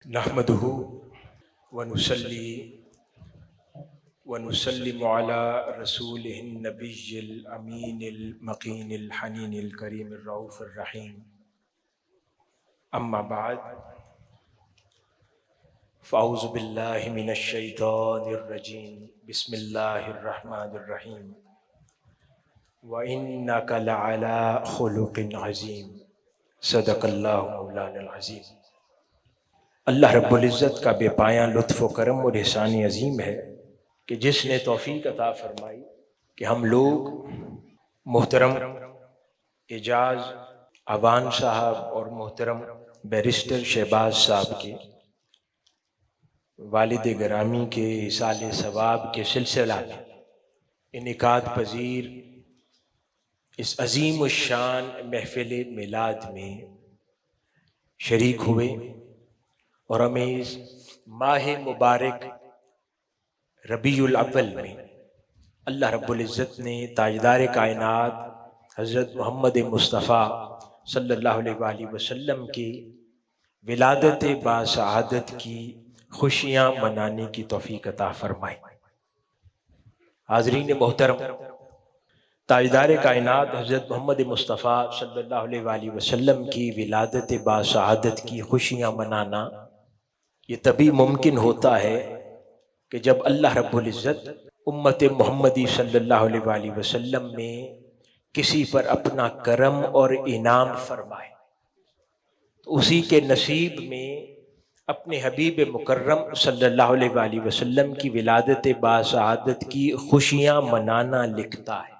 نحمده ونصلي ونسلم على رسوله النبي الأمين المقين الحنين الكريم الرؤوف الرحيم أما بعد فأعوذ بالله من الشيطان الرجيم بسم الله الرحمن الرحيم وإنك لعلى خلق عظيم صدق الله مولانا العظيم۔ اللہ رب العزت کا بے پایاں لطف و کرم اور احسان عظیم ہے کہ جس نے توفیق عطا فرمائی کہ ہم لوگ محترم اعجاز عوان صاحب اور محترم بیرسٹر شہباز صاحب کے والد گرامی کے ایصال ثواب کے سلسلہ میں انعقاد پذیر اس عظیم الشان محفل میلاد میں شریک ہوئے اور ہمیں اس ماہ مبارک ربیع الاول میں اللہ رب العزت نے تاجدار کائنات حضرت محمد مصطفیٰ صلی اللہ علیہ وآلہ وسلم کی ولادت باسعادت کی خوشیاں منانے کی توفیق عطا فرمائی۔ حاضرین محترم، تاجدار کائنات حضرت محمد مصطفیٰ صلی اللہ علیہ وآلہ وسلم کی ولادت باسعادت کی خوشیاں منانا یہ تبھی ممکن ہوتا ہے کہ جب اللہ رب العزت امت محمدی صلی اللہ علیہ وآلہ وسلم میں کسی پر اپنا کرم اور انعام فرمائے، تو اسی کے نصیب میں اپنے حبیب مکرم صلی اللہ علیہ وآلہ وسلم کی ولادت باسعادت کی خوشیاں منانا لکھتا ہے،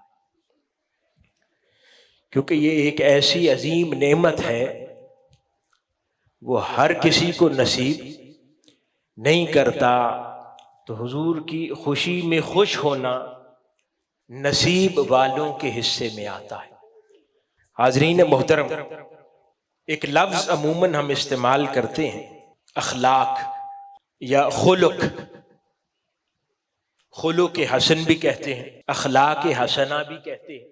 کیونکہ یہ ایک ایسی عظیم نعمت ہے وہ ہر کسی کو نصیب نہیں کرتا، تو حضور کی خوشی میں خوش ہونا نصیب والوں کے حصے میں آتا ہے۔ حاضرین محترم، ایک لفظ عموماً ہم استعمال کرتے ہیں اخلاق یا خلق، خلق حسن بھی کہتے ہیں، اخلاق حسنہ بھی کہتے ہیں۔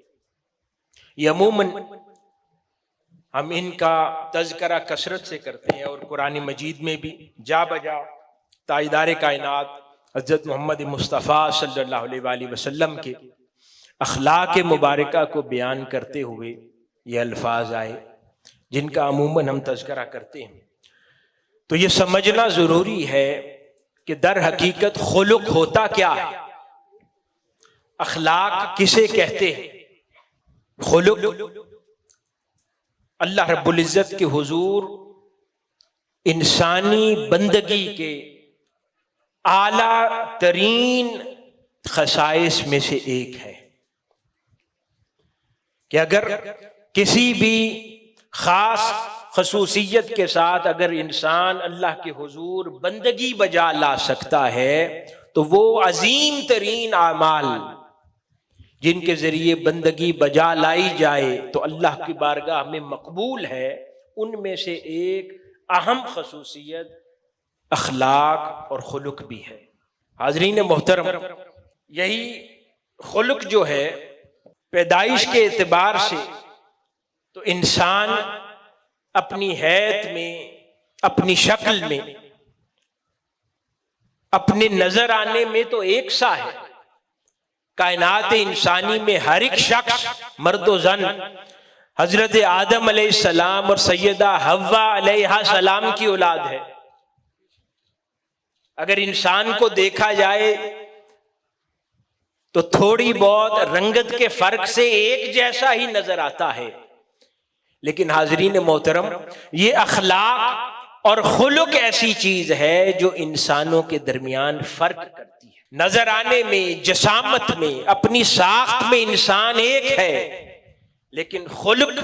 یہ عموماً ہم ان کا تذکرہ کثرت سے کرتے ہیں، اور قرآن مجید میں بھی جا بجا تاجدار کائنات حضرت محمد مصطفیٰ صلی اللہ علیہ وآلہ وسلم کے اخلاق مبارکہ کو بیان کرتے ہوئے یہ الفاظ آئے جن کا عموماً ہم تذکرہ کرتے ہیں۔ تو یہ سمجھنا ضروری ہے کہ در حقیقت خلق ہوتا کیا ہے، اخلاق کسے کہتے ہیں۔ خلق اللہ رب العزت کے حضور انسانی بندگی کے اعلیٰ ترین خصائص میں سے ایک ہے کہ اگر کسی بھی خاص خصوصیت کے ساتھ اگر انسان اللہ کے حضور بندگی بجا لا سکتا ہے تو وہ عظیم ترین اعمال جن کے ذریعے بندگی بجا لائی جائے تو اللہ کی بارگاہ میں مقبول ہے، ان میں سے ایک اہم خصوصیت اخلاق اور خلق بھی ہے۔ حاضرین محترم، یہی خلق جو ہے پیدائش کے اعتبار سے تو انسان اپنی حیت میں، اپنی شکل میں، اپنے نظر آنے میں تو ایک سا ہے۔ کائنات انسانی میں ہر ایک شخص مرد و زن حضرت آدم علیہ السلام اور سیدہ حوا علیہ السلام کی اولاد ہے۔ اگر انسان کو دیکھا جائے تو تھوڑی بہت رنگت کے فرق سے ایک جیسا ہی نظر آتا ہے، لیکن حاضرین محترم، یہ اخلاق اور خلق ایسی چیز ہے جو انسانوں کے درمیان فرق کرتی ہے۔ نظر آنے میں، جسامت میں، اپنی ساخت میں انسان ایک ہے، لیکن خلق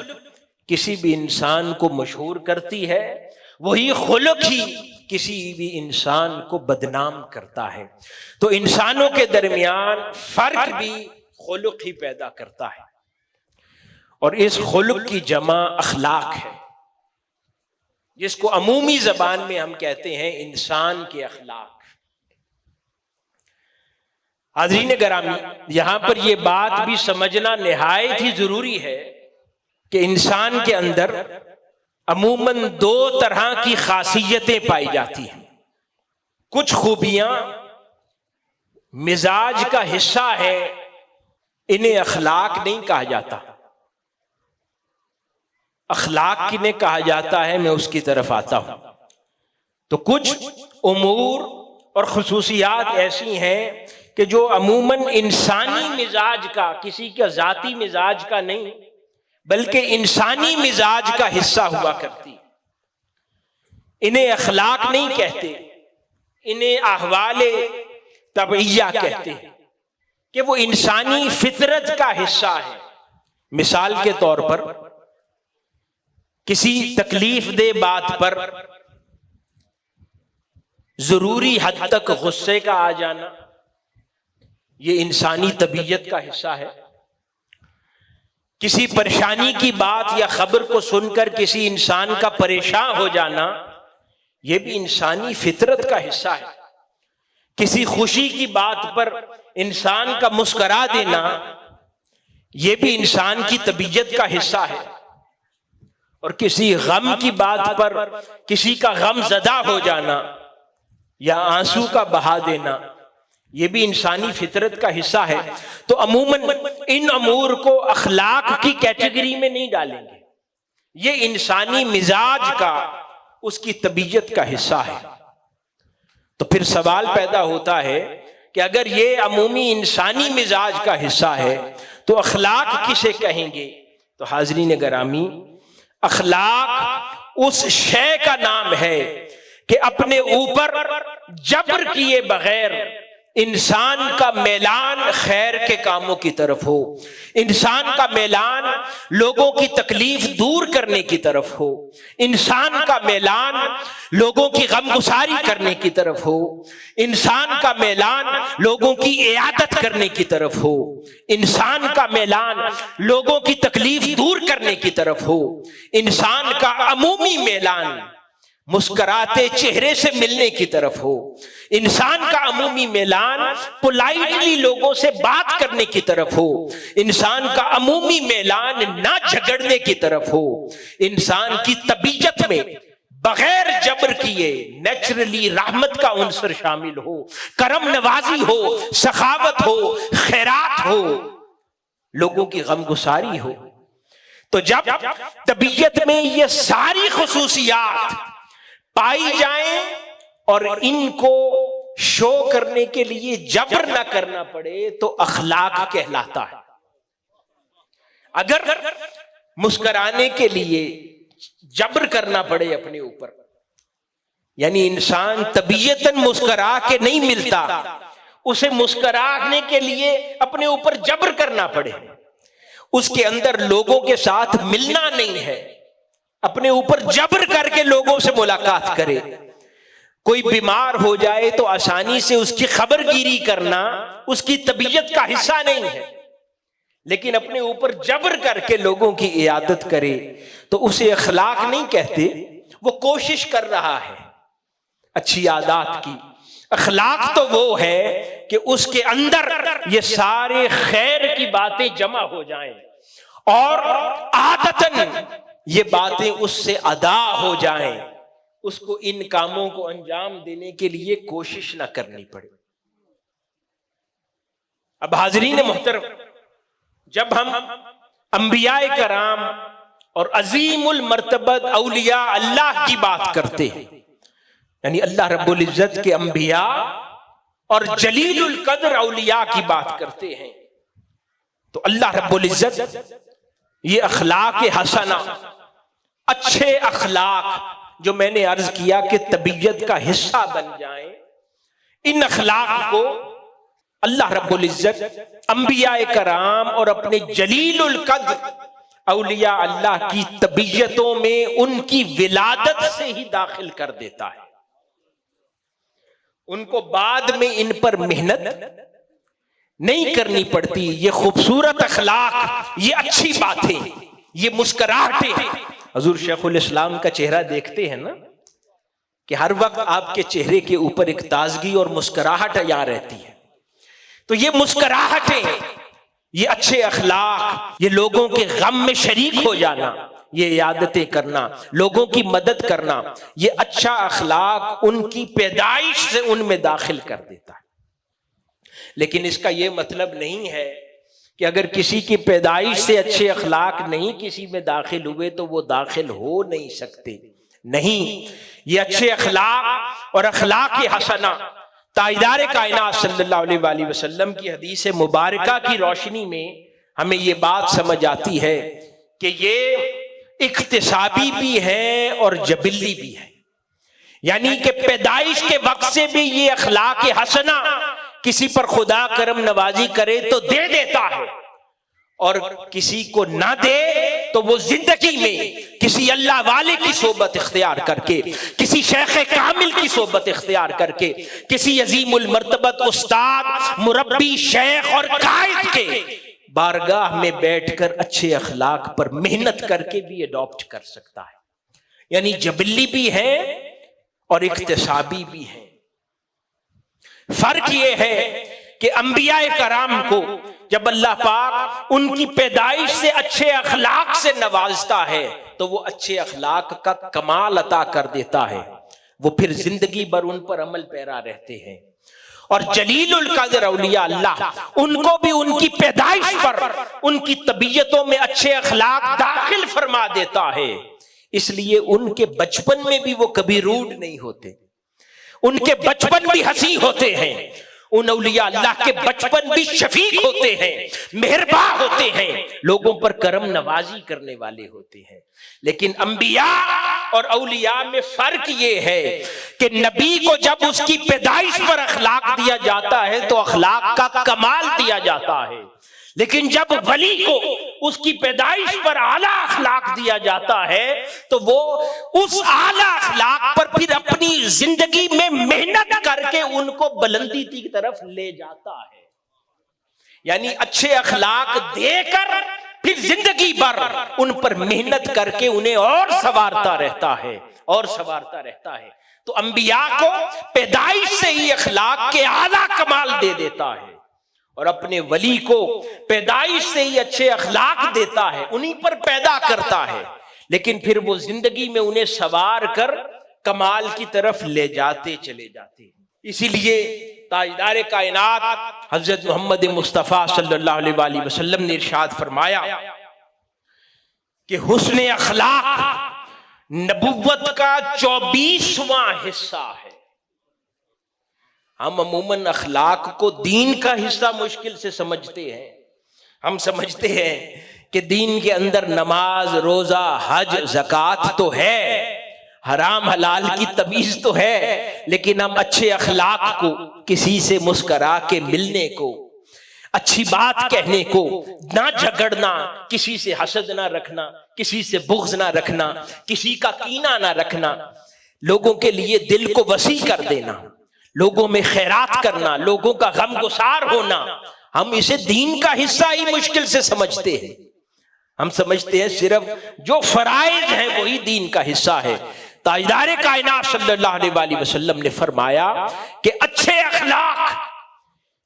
کسی بھی انسان کو مشہور کرتی ہے، وہی خلق ہی کسی بھی انسان کو بدنام کرتا ہے۔ تو انسانوں کے درمیان فرق بھی خلق ہی پیدا کرتا ہے، اور اس خلق کی جمع اخلاق ہے، جس کو عمومی زبان میں ہم کہتے ہیں انسان کے اخلاق۔ حاضرین گرامی، یہاں پر یہ بات بھی سمجھنا نہایت ہی ضروری ہے کہ انسان کے اندر عموماً دو طرح کی خاصیتیں پائی جاتی ہیں. کچھ خوبیاں مزاج کا حصہ ہے، انہیں اخلاق نہیں کہا جاتا. اخلاق کنہیں کہا جاتا ہے، میں اس کی طرف آتا ہوں. تو کچھ امور اور خصوصیات ایسی ہیں کہ جو عموماً انسانی مزاج کا، کسی کا ذاتی مزاج کا نہیں بلکہ انسانی مزاج کا حصہ ہوا کرتی. انہیں اخلاق نہیں کہتے، انہیں احوال طبعیہ کہتے ہیں کہ وہ انسانی فطرت کا حصہ ہے. مثال کے طور پر کسی تکلیف دہ بات پر ضروری حد تک غصے کا آ جانا، یہ انسانی طبیعت کا حصہ ہے. کسی پریشانی کی بات یا خبر کو سن کر کسی انسان کا پریشان ہو جانا، یہ بھی انسانی فطرت کا حصہ ہے. کسی خوشی کی بات پر انسان کا مسکرا دینا، یہ بھی انسان کی طبیعت کا حصہ ہے. اور کسی غم کی بات پر کسی کا غم زدہ ہو جانا یا آنسو کا بہا دینا، یہ بھی انسانی فطرت کا حصہ ہے. تو عموماً ان امور کو اخلاق کی کیٹیگری میں نہیں ڈالیں گے، یہ انسانی مزاج کا، اس کی طبیعت کا حصہ ہے. تو پھر سوال پیدا ہوتا ہے کہ اگر یہ عمومی انسانی مزاج کا حصہ ہے تو اخلاق کسے کہیں گے؟ تو حاضرین گرامی، اخلاق اس شے کا نام ہے کہ اپنے اوپر جبر کیے بغیر انسان کا میلان خیر کے کاموں کی طرف ہو، انسان کا میلان لوگوں کی تکلیف دور کرنے کی طرف ہو، انسان کا میلان لوگوں کی غمگساری کرنے کی طرف ہو، انسان کا میلان لوگوں کی عیادت کرنے کی طرف ہو، انسان کا میلان لوگوں کی تکلیف دور کرنے کی طرف ہو، انسان کا عمومی میلان مسکراتے چہرے سے ملنے کی طرف ہو، انسان کا عمومی میلان پولائٹلی لوگوں سے بات کرنے کی طرف ہو، انسان کا عمومی میلان نہ جھگڑنے کی طرف ہو، انسان کی طبیعت میں بغیر جبر کیے نیچرلی رحمت کا عنصر شامل ہو، کرم نوازی ہو، سخاوت ہو، خیرات ہو، لوگوں کی غمگساری ہو. تو جب طبیعت میں یہ ساری خصوصیات پائی جائیں اور ان کو شو کرنے کے لیے جبر نہ کرنا پڑے تو اخلاق کہلاتا ہے. اگر مسکرانے کے لیے جبر کرنا پڑے اپنے اوپر، یعنی انسان طبیعتاً مسکرا کے نہیں ملتا، اسے مسکرانے کے لیے اپنے اوپر جبر کرنا پڑے، اس کے اندر لوگوں کے ساتھ ملنا نہیں ہے، اپنے اوپر جبر کر کے لوگوں سے ملاقات کرے. کوئی بیمار ہو جائے تو آسانی سے اس کی خبر گیری کرنا اس کی طبیعت کا حصہ نہیں ہے، لیکن اپنے اوپر جبر کر کے لوگوں کی عیادت کرے تو اسے اخلاق نہیں کہتے. وہ کوشش کر رہا ہے اچھی عادات کی. اخلاق تو وہ ہے کہ اس کے اندر یہ سارے خیر کی باتیں جمع ہو جائیں اور عادتاً یہ باتیں اس سے ادا ہو جائیں، اس کو ان کاموں کو انجام دینے کے لیے کوشش نہ کرنی پڑے. اب حاضرین محترم، جب ہم انبیاء کرام اور عظیم المرتبت اولیاء اللہ کی بات کرتے ہیں، یعنی اللہ رب العزت کے انبیاء اور جلیل القدر اولیاء کی بات کرتے ہیں، تو اللہ رب العزت یہ اخلاق حسنہ، اچھے اخلاق جو میں نے عرض کیا کہ طبیعت کا حصہ بن جائیں، ان اخلاق کو اللہ رب العزت انبیاء کرام اور اپنے جلیل القدر اولیاء اللہ کی طبیعتوں میں ان کی ولادت سے ہی داخل کر دیتا ہے. ان کو بعد میں ان پر محنت نہیں کرنی پڑتی. یہ خوبصورت اخلاق، یہ اچھی باتیں، یہ مسکراہٹیں، حضور شیخ الاسلام کا چہرہ دیکھتے ہیں نا کہ ہر وقت آپ کے چہرے کے اوپر ایک تازگی اور مسکراہٹ یہاں رہتی ہے. تو یہ مسکراہٹیں، یہ اچھے اخلاق، یہ لوگوں کے غم میں شریک ہو جانا، یہ عیادتیں کرنا، لوگوں کی مدد کرنا، یہ اچھا اخلاق ان کی پیدائش سے ان میں داخل کر دیتا ہے۔ لیکن اس کا یہ مطلب نہیں ہے کہ اگر کسی کی پیدائش سے اچھے اخلاق نہیں کسی میں داخل ہوئے تو وہ داخل ہو نہیں سکتے، نہیں، یہ اچھے اخلاق اور اخلاق حسنہ تاجدار کائنات صلی اللہ علیہ وآلہ وسلم کی حدیث مبارکہ کی روشنی میں ہمیں یہ بات سمجھ آتی ہے کہ یہ اکتسابی بھی ہے اور جبلی بھی ہے، یعنی کہ پیدائش کے وقت سے بھی یہ اخلاق حسنہ کسی پر خدا کرم نوازی کرے تو دے دیتا ہے، اور کسی کو نہ دے تو وہ زندگی میں کسی اللہ والے کی صحبت اختیار کر کے، کسی شیخ کامل کی صحبت اختیار کر کے، کسی عظیم المرتبت استاد، مربی، شیخ اور قائد کے بارگاہ میں بیٹھ کر اچھے اخلاق پر محنت کر کے بھی اڈاپٹ کر سکتا ہے، یعنی جبلی بھی ہے اور اکتسابی بھی ہے۔ فرق یہ ہے کہ انبیاء کرام کو جب اللہ پاک ان کی پیدائش سے اچھے اخلاق سے نوازتا ہے تو وہ اچھے اخلاق کا کمال عطا کر دیتا ہے، وہ پھر زندگی بھر ان پر عمل پیرا رہتے ہیں۔ اور جلیل القدر اولیاء اللہ، ان کو بھی ان کی پیدائش پر ان کی طبیعتوں میں اچھے اخلاق داخل فرما دیتا ہے، اس لیے ان کے بچپن میں بھی وہ کبھی روڈ نہیں ہوتے، ان کے بچپن بھی ہنسی ہوتے ہیں، ان اولیاء اللہ کے بچپن بھی شفیق ہوتے ہیں، مہربان ہوتے ہیں، لوگوں پر کرم نوازی کرنے والے ہوتے ہیں۔ لیکن انبیاء اور اولیاء میں فرق یہ ہے کہ نبی کو جب اس کی پیدائش پر اخلاق دیا جاتا ہے تو اخلاق کا کمال دیا جاتا ہے، لیکن جب ولی کو اس کی پیدائش پر اعلیٰ اخلاق دیا جاتا ہے تو وہ اس اعلیٰ اخلاق پر پھر اپنی زندگی میں محنت کر کے ان کو بلندی کی طرف لے جاتا ہے، یعنی اچھے اخلاق دے کر پھر زندگی بھر ان پر محنت کر کے انہیں اور سنوارتا رہتا ہے اور سنوارتا رہتا ہے۔ تو انبیاء کو پیدائش سے ہی اخلاق کے اعلیٰ کمال دے دیتا ہے، اور اپنے ولی کو پیدائش سے ہی اچھے اخلاق دیتا ہے، انہی پر پیدا کرتا ہے، لیکن پھر وہ زندگی میں انہیں سنوار کر کمال کی طرف لے جاتے چلے جاتے ہیں۔ اسی لیے تاجدار کائنات حضرت محمد مصطفیٰ صلی اللہ علیہ وآلہ وسلم نے ارشاد فرمایا کہ حسن اخلاق نبوت کا 24واں حصہ ہے۔ ہم عموماً اخلاق کو دین کا حصہ مشکل سے سمجھتے ہیں، ہم سمجھتے ہیں کہ دین کے اندر نماز، روزہ، حج، زکوٰۃ تو ہے، حرام حلال کی تمیز تو ہے، لیکن ہم اچھے اخلاق کو، کسی سے مسکرا کے ملنے کو، اچھی بات کہنے کو، نہ جھگڑنا، کسی سے حسد نہ رکھنا، کسی سے بغض نہ رکھنا، کسی کا کینہ نہ رکھنا، لوگوں کے لیے دل کو وسیع کر دینا، لوگوں میں خیرات کرنا، لوگوں کا غم گسار ہونا، ہم اسے دین کا حصہ ہی مشکل سے سمجھتے ہیں۔ ہم سمجھتے ہیں صرف جو فرائض ہیں وہی دین کا حصہ ہے۔ تاجدار کائنات صلی اللہ علیہ وآلہ وسلم نے فرمایا کہ اچھے اخلاق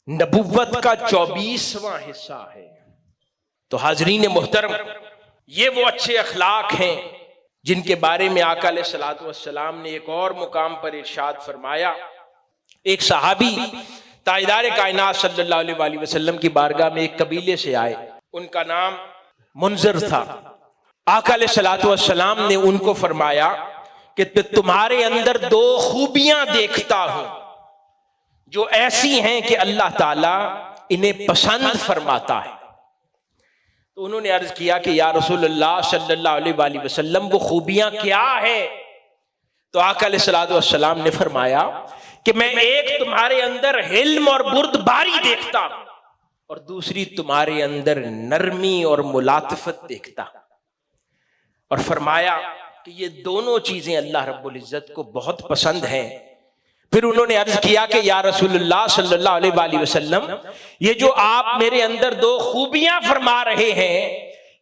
نبوت کا 24واں حصہ ہے۔ تو حاضرین محترم، یہ وہ اچھے اخلاق ہیں جن کے بارے میں آقا علیہ الصلوۃ والسلام نے ایک اور مقام پر ارشاد فرمایا۔ ایک صحابی تاجدار کائنات صلی اللہ علیہ وآلہ وسلم کی بارگاہ میں ایک قبیلے سے آئے، ان کا نام منذر تھا۔ آقا علیہ الصلوۃ والسلام نے ان کو فرمایا کہ تمہارے اندر 2 خوبیاں دیکھتا ہوں جو ایسی ہیں کہ اللہ تعالیٰ انہیں پسند فرماتا ہے۔ تو انہوں نے عرض کیا کہ یا رسول اللہ صلی اللہ علیہ وآلہ وسلم وہ خوبیاں کیا ہیں؟ تو آقا علیہ الصلوۃ والسلام نے فرمایا کہ میں ایک تمہارے اندر حلم اور بردباری دیکھتا ہوں، اور دوسری تمہارے اندر نرمی اور ملاطفت دیکھتا ہوں، اور فرمایا کہ یہ دونوں چیزیں اللہ رب العزت کو بہت پسند ہیں۔ پھر انہوں نے عرض کیا کہ یا رسول اللہ صلی اللہ علیہ وآلہ وسلم، یہ جو آپ میرے اندر 2 خوبیاں فرما رہے ہیں،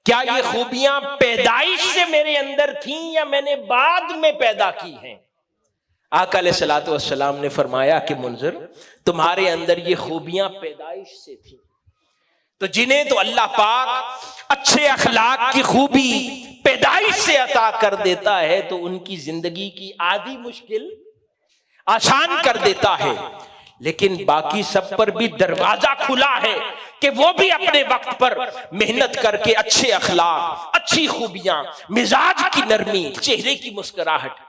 کیا یہ خوبیاں پیدائش سے میرے اندر تھیں یا میں نے بعد میں پیدا کی ہیں؟ آقا علیہ الصلوۃ والسلام نے فرمایا کہ منذر، تمہارے اندر یہ خوبیاں پیدائش سے تھیں، تو جنہیں تو اللہ پاک اچھے اخلاق کی خوبی پیدائش سے عطا کر دیتا ہے تو ان کی زندگی کی آدھی مشکل آسان کر دیتا ہے، لیکن باقی سب پر بھی دروازہ کھلا ہے کہ وہ بھی اپنے وقت پر محنت کر کے اچھے اخلاق، اچھی خوبیاں، مزاج کی نرمی، چہرے کی مسکراہٹ،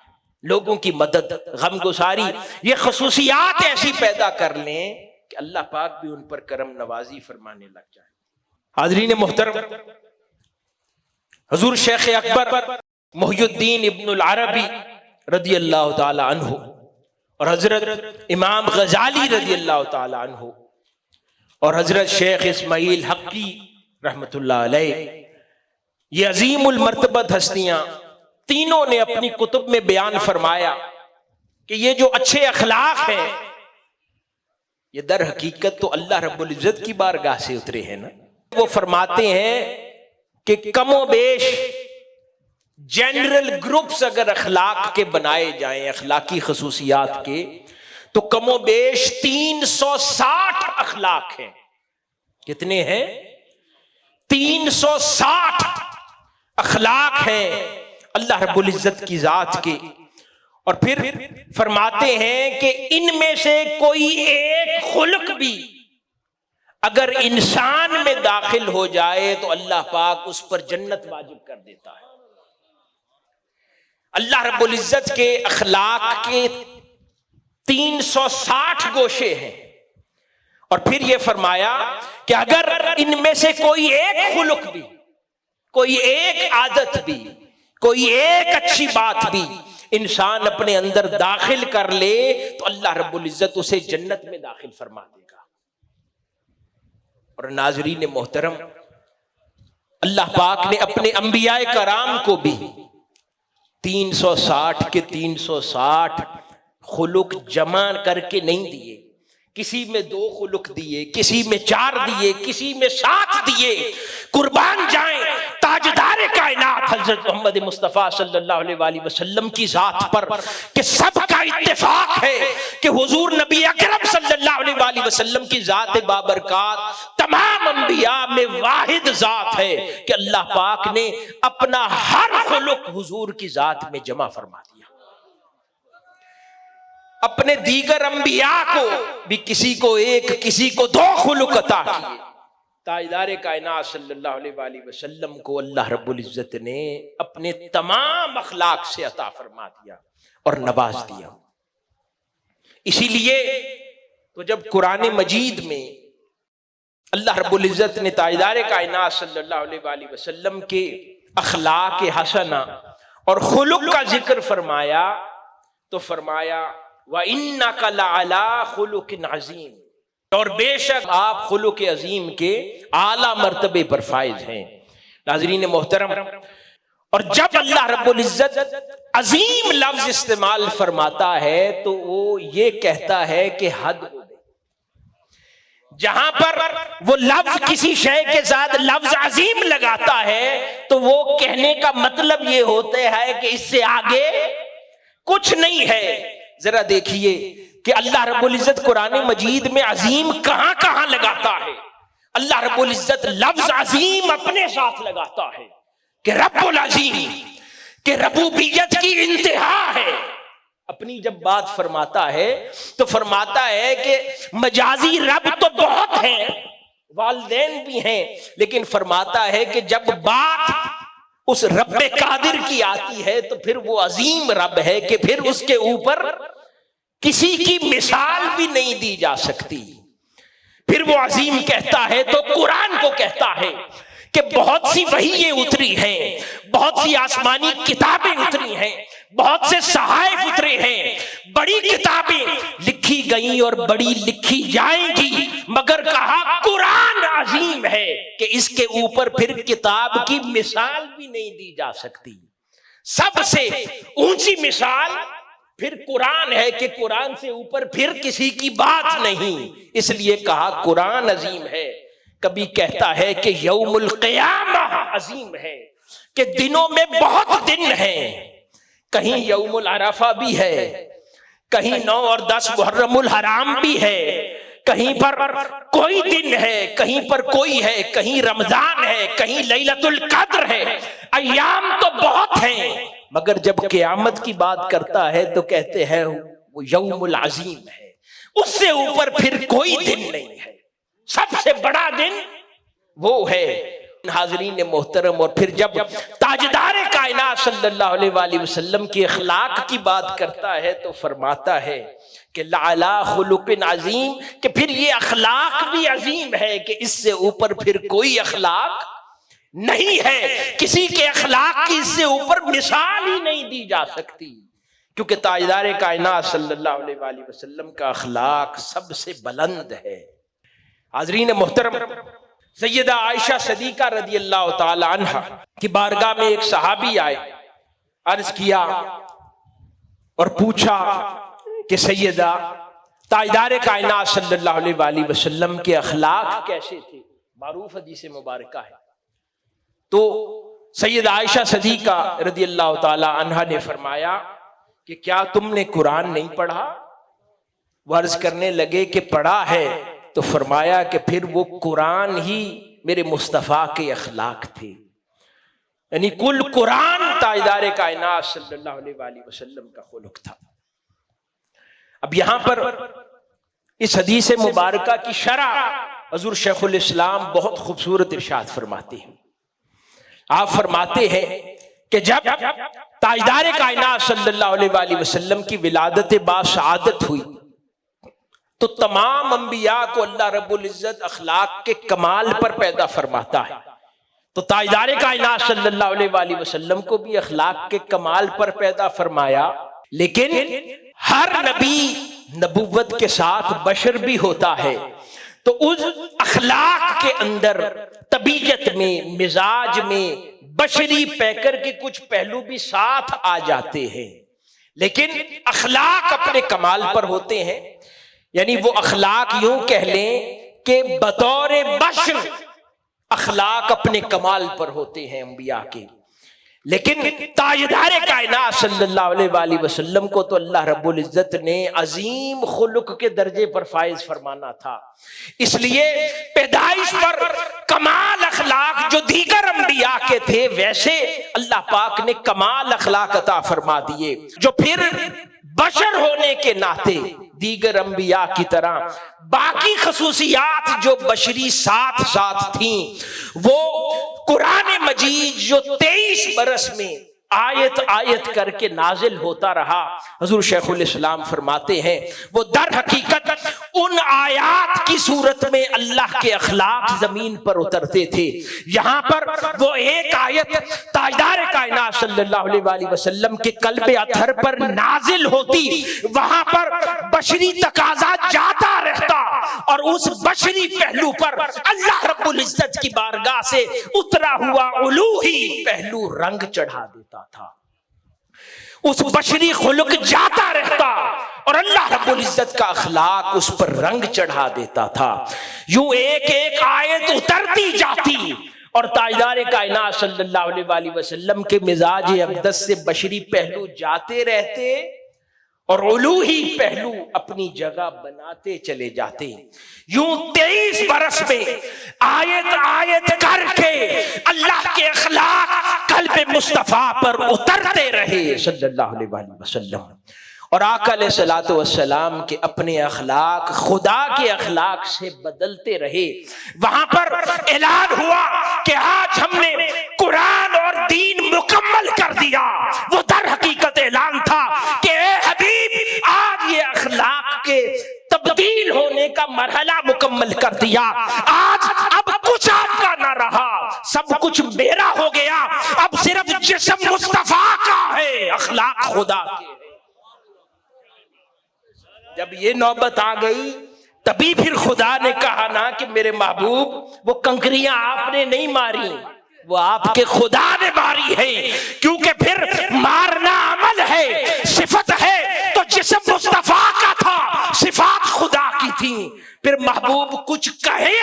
لوگوں کی مدد، غم گساری، یہ خصوصیات ایسی پیدا کر لیں کہ اللہ پاک بھی ان پر کرم نوازی فرمانے لگ جائے۔ حاضرین محترم، حضور شیخ اکبر محی الدین ابن العربی رضی اللہ تعالی عنہ اور حضرت امام غزالی رضی اللہ تعالی عنہ اور حضرت شیخ اسماعیل حقی رحمت اللہ علیہ، یہ عظیم المرتبت ہستیاں تینوں نے اپنی کتب میں بیان فرمایا کہ یہ جو اچھے اخلاق ہیں یہ در حقیقت تو اللہ رب العزت کی بارگاہ سے اترے ہیں نا۔ وہ فرماتے ہیں کہ کم و بیش جنرل گروپس اگر اخلاق کے بنائے جائیں، اخلاقی خصوصیات کے، تو کم و بیش 360 اخلاق ہیں۔ کتنے ہیں؟ 360 اخلاق ہیں اللہ رب العزت کی ذات کے، اور پھر فرماتے ہیں کہ ان میں سے کوئی ایک خلق بھی اگر انسان میں داخل ہو جائے تو اللہ پاک اس پر جنت واجب کر دیتا ہے۔ اللہ رب العزت کے اخلاق کے 360 گوشے ہیں، اور پھر یہ فرمایا کہ اگر ان میں سے کوئی ایک خلق بھی، کوئی ایک عادت بھی، کوئی ایک اچھی بات بھی انسان اپنے اندر داخل کر لے تو اللہ رب العزت اسے جنت میں داخل فرما دے گا۔ اور ناظرین محترم، اللہ پاک نے اپنے انبیاء کرام کو بھی 360 کے 360 خلق جمع کر کے نہیں دیے، کسی میں 2 خلق دیے، کسی میں 4 دیے، کسی میں 7 دیے۔ قربان جائیں تاجدار کائنات حضرت محمد مصطفیٰ صلی اللہ علیہ وآلہ وسلم کی ذات پر کہ سب کا اتفاق ہے کہ حضور نبی اکرم صلی اللہ علیہ وآلہ وسلم کی ذات بابرکات تمام انبیاء میں واحد ذات ہے کہ اللہ پاک نے اپنا ہر خلق حضور کی ذات میں جمع فرما دیا۔ اپنے دیگر انبیاء کو بھی کسی کو 1 کسی کو 2 خلق عطا کیے، تاجدار کائنات صلی اللہ علیہ وآلہ وسلم کو اللہ رب العزت نے اپنے تمام اخلاق سے عطا فرما دیا اور نواز دیا۔ اسی لیے تو جب قرآن مجید میں اللہ رب العزت نے تاجدار کائنات صلی اللہ علیہ وآلہ وسلم کے اخلاق حسنہ اور خلق کا ذکر فرمایا تو فرمایا وَإِنَّكَ لَعَلَىٰ خُلُقٍ عَظِيمٍ، اور بے شک آپ خلق عظیم کے اعلیٰ مرتبے پر فائز ہیں۔ ناظرین محترم، اور جب اللہ رب العزت عظیم لفظ استعمال فرماتا ہے تو وہ یہ کہتا ہے کہ حد ہو گئی۔ جہاں پر وہ لفظ کسی شے کے ساتھ لفظ عظیم لگاتا ہے تو وہ کہنے کا مطلب یہ ہوتا ہے کہ اس سے آگے کچھ نہیں ہے۔ ذرا دیکھیے کہ اللہ رب العزت قرآن مجید میں عظیم کہاں کہاں لگاتا ہے۔ اللہ رب العزت لفظ عظیم اپنے ساتھ لگاتا ہے کہ رب العظیم، کہ ربوبیت کی انتہا ہے۔ اپنی جب بات فرماتا ہے تو فرماتا ہے کہ مجازی رب تو بہت ہیں، والدین بھی ہیں، لیکن فرماتا ہے کہ جب بات اس رب قادر کی آتی ہے تو پھر وہ عظیم رب ہے کہ پھر اس کے اوپر کسی کی مثال بھی نہیں دی جا سکتی۔ پھر وہ عظیم کہتا ہے تو قرآن کو کہتا ہے کہ بہت سی وحییں اتری ہیں، بہت سی آسمانی کتابیں اتری ہیں، بہت سے صحائف اترے ہیں، بڑی کتابیں لکھی گئیں اور بڑی لکھی جائیں گی، مگر کہا قرآن عظیم ہے کہ اس کے اوپر پھر کتاب کی مثال بھی نہیں دی جا سکتی۔ سب سے اونچی مثال پھر قرآن ہے کہ قرآن سے اوپر پھر کسی کی بات نہیں، اس لیے کہا قرآن عظیم ہے۔ کبھی کہتا ہے کہ یوم القیامہ عظیم ہے کہ دنوں میں بہت دن ہیں، کہیں یوم العرفہ بھی ہے، کہیں 9 اور 10 محرم الحرام بھی ہے، کہیں پر کوئی دن ہے، کہیں پر کوئی ہے، کہیں رمضان ہے، کہیں لیلۃ القدر ہے، ایام تو بہت ہیں، مگر جب قیامت کی بات کرتا ہے تو کہتے ہیں وہ یوم العظیم ہے، اس سے اوپر پھر کوئی دن نہیں ہے، سب سے بڑا دن وہ ہے۔ حاضرین محترم، اور پھر جب تاجدار کائنات صلی اللہ علیہ وآلہ وسلم کی اخلاق کی بات کرتا ہے تو فرماتا ہے کہ لعلی خلق عظیم، کہ پھر یہ اخلاق بھی عظیم ہے کہ اس سے اوپر پھر کوئی اخلاق نہیں ہے، کسی کے اخلاق کی اس سے اوپر مثال ہی نہیں دی جا سکتی، کیونکہ تاجدار کائنات صلی اللہ علیہ وآلہ وسلم کا اخلاق سب سے بلند ہے۔ حاضرین محترم، سیدہ عائشہ صدیقہ رضی اللہ تعالی عنہ کی بارگاہ میں ایک صحابی آئے، عرض کیا اور پوچھا کہ سیدہ تاجدار کائنات صلی اللہ علیہ وآلہ وسلم کے اخلاق کیسے تھے؟ معروف حدیث مبارکہ ہے۔ تو سیدہ عائشہ صدیقہ رضی اللہ تعالی عنہ نے فرمایا کہ کیا تم نے قرآن نہیں پڑھا؟ وہ عرض کرنے لگے کہ پڑھا ہے، تو فرمایا کہ پھر وہ قرآن ہی میرے مصطفیٰ کے اخلاق تھے، یعنی کل قرآن تاجدار کائنات صلی اللہ علیہ وآلہ وسلم کا خلق تھا۔ اب یہاں پر اس حدیث مبارکہ کی شرح حضور شیخ الاسلام بہت خوبصورت ارشاد فرماتے ہیں۔ آپ فرماتے ہیں کہ جب تاجدار کائنات صلی اللہ علیہ وآلہ وسلم کی ولادت باسعادت ہوئی تو تمام انبیاء کو اللہ رب العزت اخلاق کے کمال پر پیدا فرماتا ہے، تو تاجدار کائنات صلی اللہ علیہ وآلہ وسلم کو بھی اخلاق کے کمال پر پیدا فرمایا، لیکن ہر نبی نبوت کے ساتھ بشر بھی ہوتا ہے، تو اس اخلاق کے اندر طبیعت میں، مزاج میں بشری پیکر کے کچھ پہلو بھی ساتھ آ جاتے ہیں، لیکن اخلاق اپنے کمال پر ہوتے ہیں، یعنی وہ اخلاق یوں کہہ لیں کہ بطور بشر اخلاق اپنے کمال پر ہوتے ہیں انبیاء کے، لیکن تاجدار کائنات صلی اللہ علیہ وآلہ وسلم کو تو اللہ رب العزت نے عظیم خلق کے درجے پر فائز فرمانا تھا، اس لیے پیدائش پر کمال اخلاق جو دیگر انبیاء کے تھے ویسے اللہ پاک نے کمال اخلاق عطا فرما دیے، جو پھر بشر ہونے کے ناطے دیگر انبیاء کی طرح باقی خصوصیات جو بشری ساتھ ساتھ تھیں وہ قرآن مجید جو 23 برس میں آیت آیت کر کے نازل ہوتا رہا، حضور شیخ الاسلام فرماتے ہیں وہ در حقیقت ان آیات کی صورت میں اللہ کے اخلاق زمین پر اترتے تھے۔ یہاں پر وہ ایک آیت تاجدار کائنات صلی اللہ علیہ وآلہ وسلم کے قلب اطہر پر نازل ہوتی، وہاں پر بشری تقاضا جاتا رہتا اور اس بشری پہلو پر اللہ رب العزت کی بارگاہ سے اترا ہوا الوہی پہلو رنگ چڑھا دیتا تھا، اس بشری خلق جاتا رہتا اور اللہ رب العزت کا اخلاق اس پر رنگ چڑھا دیتا تھا، یوں ایک ایک آیت اترتی جاتی اور تاجدار کائنات صلی اللہ علیہ وآلہ وسلم کے مزاج اقدس سے بشری پہلو جاتے رہتے اور الوہی پہلو اپنی جگہ بناتے چلے جاتے، یوں 23 برس میں آیت آیت کر کے اللہ کے اخلاق قلب مصطفیٰ پر اترتے رہے صلی اللہ علیہ وآلہ وسلم، اور آقا علیہ الصلوۃ والسلام کے اپنے اخلاق خدا کے اخلاق سے بدلتے رہے۔ وہاں پر اعلان ہوا کہ آج ہم نے قرآن اور دین مکمل کر دیا، وہ در حقیقت اعلان تھا کہ اے حبیب آج یہ اخلاق کے تبدیل ہونے کا مرحلہ مکمل کر دیا، آج اب کچھ آپ کا نہ رہا، سب کچھ میرا ہو گیا، اب صرف جسم مصطفیٰ کا ہے، اخلاق خدا کے ہے۔ جب یہ نوبت آ گئی تبھی پھر خدا نے کہا نا کہ میرے محبوب وہ کنکریاں آپ نے نہیں ماری، وہ آپ کے خدا نے ماری ہے، کیونکہ پھر مارنا عمل ہے، صفت ہے تو جسم مصطفیٰ کا تھا، صفات خدا کی تھی، پھر محبوب کچھ کہے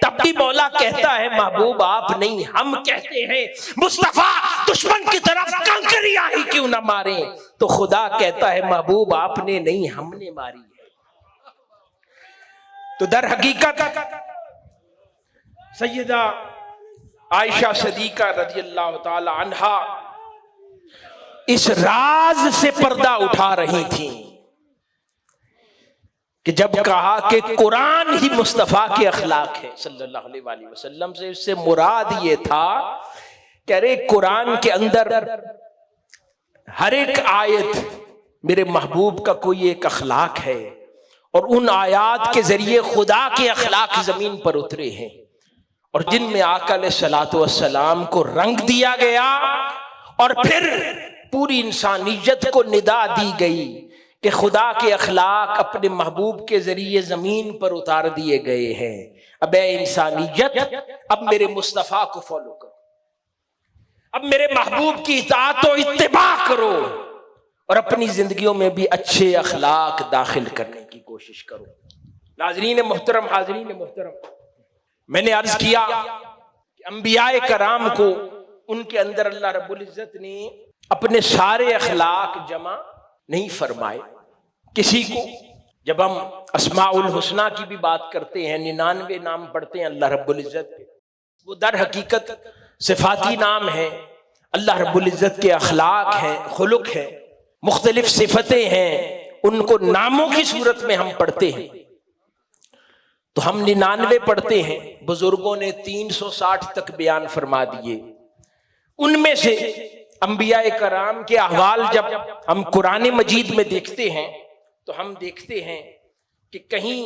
تب بھی مولا کہتا ہے محبوب آپ نہیں ہم کہتے ہیں، مصطفیٰ دشمن کی طرف کنکریاں ہی کیوں نہ ماریں تو خدا کہتا ہے محبوب آپ نے نہیں ہم نے ماری ہے۔ تو در حقیقت سیدہ عائشہ صدیقہ رضی اللہ تعالی عنہا اس راز سے پردہ اٹھا رہی تھیں کہ جب کہا کہ قرآن ہی مصطفیٰ کے اخلاق ہے صلی اللہ علیہ وآلہ وسلم سے، اس سے مراد یہ تھا کہ ارے قرآن کے اندر ہر ایک آیت میرے محبوب کا کوئی ایک اخلاق ہے، اور ان آیات کے ذریعے خدا کے اخلاق زمین پر اترے ہیں، اور جن میں آقا علیہ الصلوۃ والسلام کو رنگ دیا گیا، اور پھر پوری انسانیت کو ندا دی گئی کہ خدا کے اخلاق اپنے محبوب کے ذریعے زمین پر اتار دیے گئے ہیں۔ اب اے انسانیت، اب میرے مصطفیٰ کو فالو کرو، اب میرے محبوب کی اطاعت و اتباع کرو، اور اپنی زندگیوں میں بھی اچھے اخلاق داخل کرنے کی کوشش کرو۔ ناظرین محترم، حاضرین محترم، میں نے عرض کیا کہ انبیاء کرام کو ان کے اندر اللہ رب العزت نے اپنے سارے اخلاق جمع نہیں فرمائے۔ کسی کو جب ہم اسماء الحسنہ کی بھی بات کرتے ہیں، 99 نام پڑھتے ہیں اللہ رب العزت کے، وہ در حقیقت صفاتی نام ہیں، اللہ رب العزت کے اخلاق ہیں، خلق ہیں، مختلف صفتیں ہیں، ان کو ناموں کی صورت میں ہم پڑھتے ہیں۔ تو ہم 99 پڑھتے ہیں، بزرگوں نے 360 تک بیان فرما دیے۔ ان میں سے انبیاء کرام کے احوال جب ہم قرآن مجید میں دیکھتے ہیں تو ہم دیکھتے ہیں کہ کہیں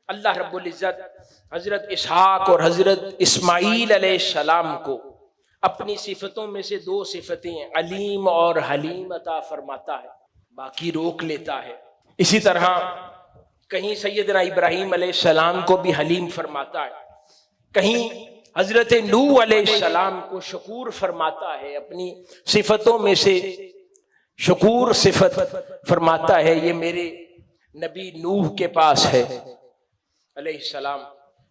اللہ رب العزت حضرت اسحاق اور حضرت اسماعیل علیہ السلام کو اپنی صفتوں میں سے 2 صفتیں علیم اور حلیم عطا فرماتا ہے، باقی روک لیتا ہے۔ اسی طرح کہیں سیدنا ابراہیم علیہ السلام کو بھی حلیم فرماتا ہے، کہیں حضرت نوح علیہ السلام کو شکور فرماتا ہے، اپنی صفتوں میں سے شکور صفت فرماتا ہے، یہ میرے نبی نوح کے پاس ہے علیہ السلام۔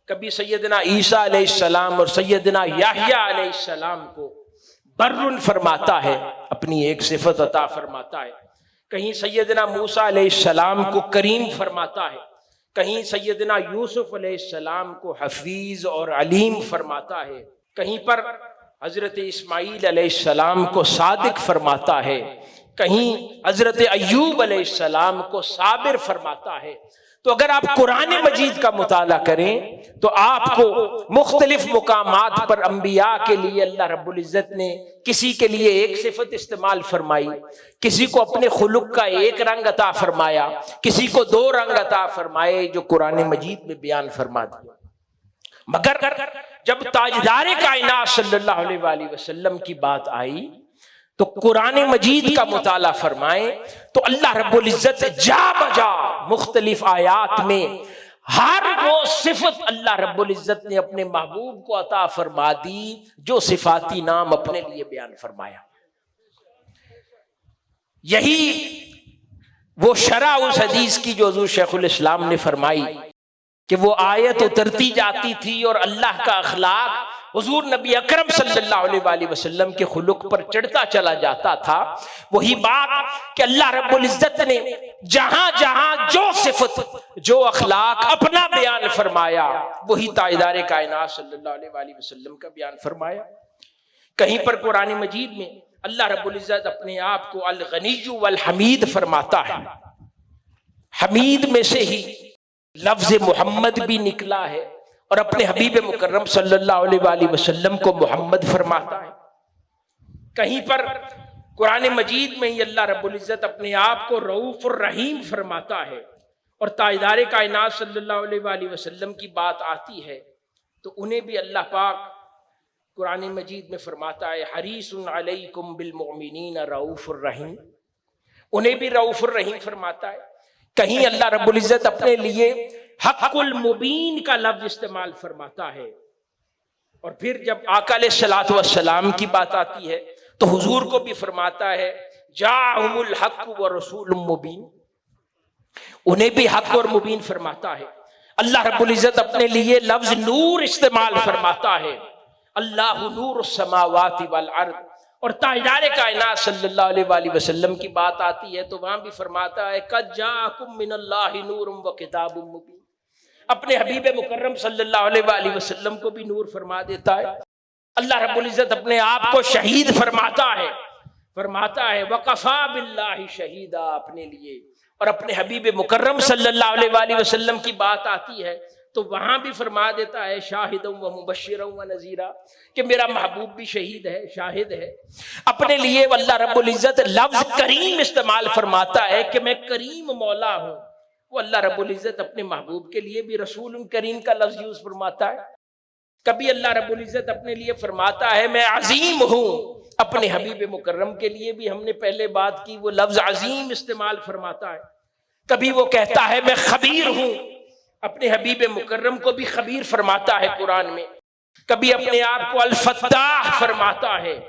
کبھی سیدنا عیسیٰ علیہ السلام اور سیدنا یحییٰ علیہ السلام کو برٌ فرماتا ہے، اپنی ایک صفت عطا فرماتا ہے۔ کہیں سیدنا موسیٰ علیہ السلام کو کریم فرماتا ہے، کہیں سیدنا یوسف علیہ السلام کو حفیظ اور علیم فرماتا ہے، کہیں پر حضرت اسماعیل علیہ السلام کو صادق فرماتا ہے، کہیں حضرت ایوب علیہ السلام کو صابر فرماتا ہے۔ تو اگر آپ قرآن مجید کا مطالعہ کریں تو آپ کو مختلف مقامات پر انبیاء کے لیے اللہ رب العزت نے کسی کے لیے ایک صفت استعمال فرمائی، کسی کو اپنے خلق کا ایک رنگ عطا فرمایا، کسی کو 2 رنگ عطا فرمائے جو قرآن مجید میں بیان فرما دیا۔ مگر جب تاجدار کائنات صلی اللہ علیہ وآلہ وسلم کی بات آئی تو قرآن مجید کا مطالعہ فرمائیں تو اللہ رب العزت جا بجا مختلف آیات میں ہر وہ صفت اللہ رب العزت نے اپنے محبوب کو عطا فرما دی جو صفاتی نام اپنے لیے بیان فرمایا۔ یہی وہ شرح اس حدیث کی جو حضور شیخ الاسلام نے فرمائی کہ وہ آیت اترتی جاتی تھی اور اللہ کا اخلاق حضور نبی اکرم صلی اللہ علیہ وآلہ وسلم کے خلق پر چڑھتا چلا جاتا تھا۔ وہی بات کہ اللہ رب العزت نے جہاں جہاں جو صفت جو اخلاق اپنا بیان فرمایا وہی تاجدار کائنات صلی اللہ علیہ وآلہ وسلم کا بیان فرمایا۔ کہیں پر قرآن مجید میں اللہ رب العزت اپنے آپ کو الغنی والحمید فرماتا ہے، حمید میں سے ہی لفظ محمد بھی نکلا ہے، اور اپنے حبیب مکرم صلی اللہ علیہ وآلہ وسلم کو محمد فرماتا ہے۔ کہیں پر قرآن مجید میں ہی اللہ رب العزت اپنے آپ کو رؤوف الرحیم فرماتا ہے، اور تاجدار کائنات صلی اللہ علیہ وآلہ وسلم کی بات آتی ہے تو انہیں بھی اللہ پاک قرآن مجید میں فرماتا ہے حریص علیکم بالمؤمنین رؤوف الرحیم، انہیں بھی رؤوف الرحیم فرماتا ہے۔ کہیں اللہ رب العزت اپنے لیے حق المبین کا لفظ استعمال فرماتا ہے، اور پھر جب آقا علیہ الصلوۃ والسلام کی بات آتی ہے تو حضور کو بھی فرماتا ہے جاءہم الحق ورسول مبین، انہیں بھی حق اور مبین فرماتا ہے۔ اللہ رب العزت اپنے لیے لفظ نور استعمال فرماتا ہے، اللہ نور السماوات والارض، اور تاجدار کائنات صلی اللہ علیہ وآلہ وسلم کی بات آتی ہے تو وہاں بھی فرماتا ہے قد جاءکم من اللہ نور وکتاب مبین، اپنے حبیب مکرم صلی اللہ علیہ وآلہ وسلم کو بھی نور فرما دیتا ہے۔ اللہ رب العزت اپنے آپ کو شہید فرماتا ہے وَقَفَا بِاللَّهِ شَهِيدًا اپنے لیے، اور اپنے حبیب مکرم صلی اللہ علیہ وآلہ وسلم کی بات آتی ہے تو وہاں بھی فرما دیتا ہے شاہدًا ومبشرًا ونذیرًا کہ میرا محبوب بھی شہید ہے، شاہد ہے۔ اپنے لیے اللہ رب العزت لفظ کریم استعمال فرماتا ہے کہ میں کریم مولا ہوں۔ وہ اللہ رب العزت اپنے محبوب کے لیے بھی رسول کریم کا لفظ یوز فرماتا ہے۔ کبھی اللہ رب العزت اپنے لیے فرماتا ہے میں عظیم ہوں، اپنے حبیب مکرم کے لیے بھی ہم نے پہلے بات کی وہ لفظ عظیم استعمال فرماتا ہے۔ کبھی وہ کہتا ہے میں خبیر ہوں، اپنے حبیب مکرم کو بھی خبیر فرماتا ہے قرآن میں۔ کبھی اپنے آپ کو الفتاح فرماتا ہے،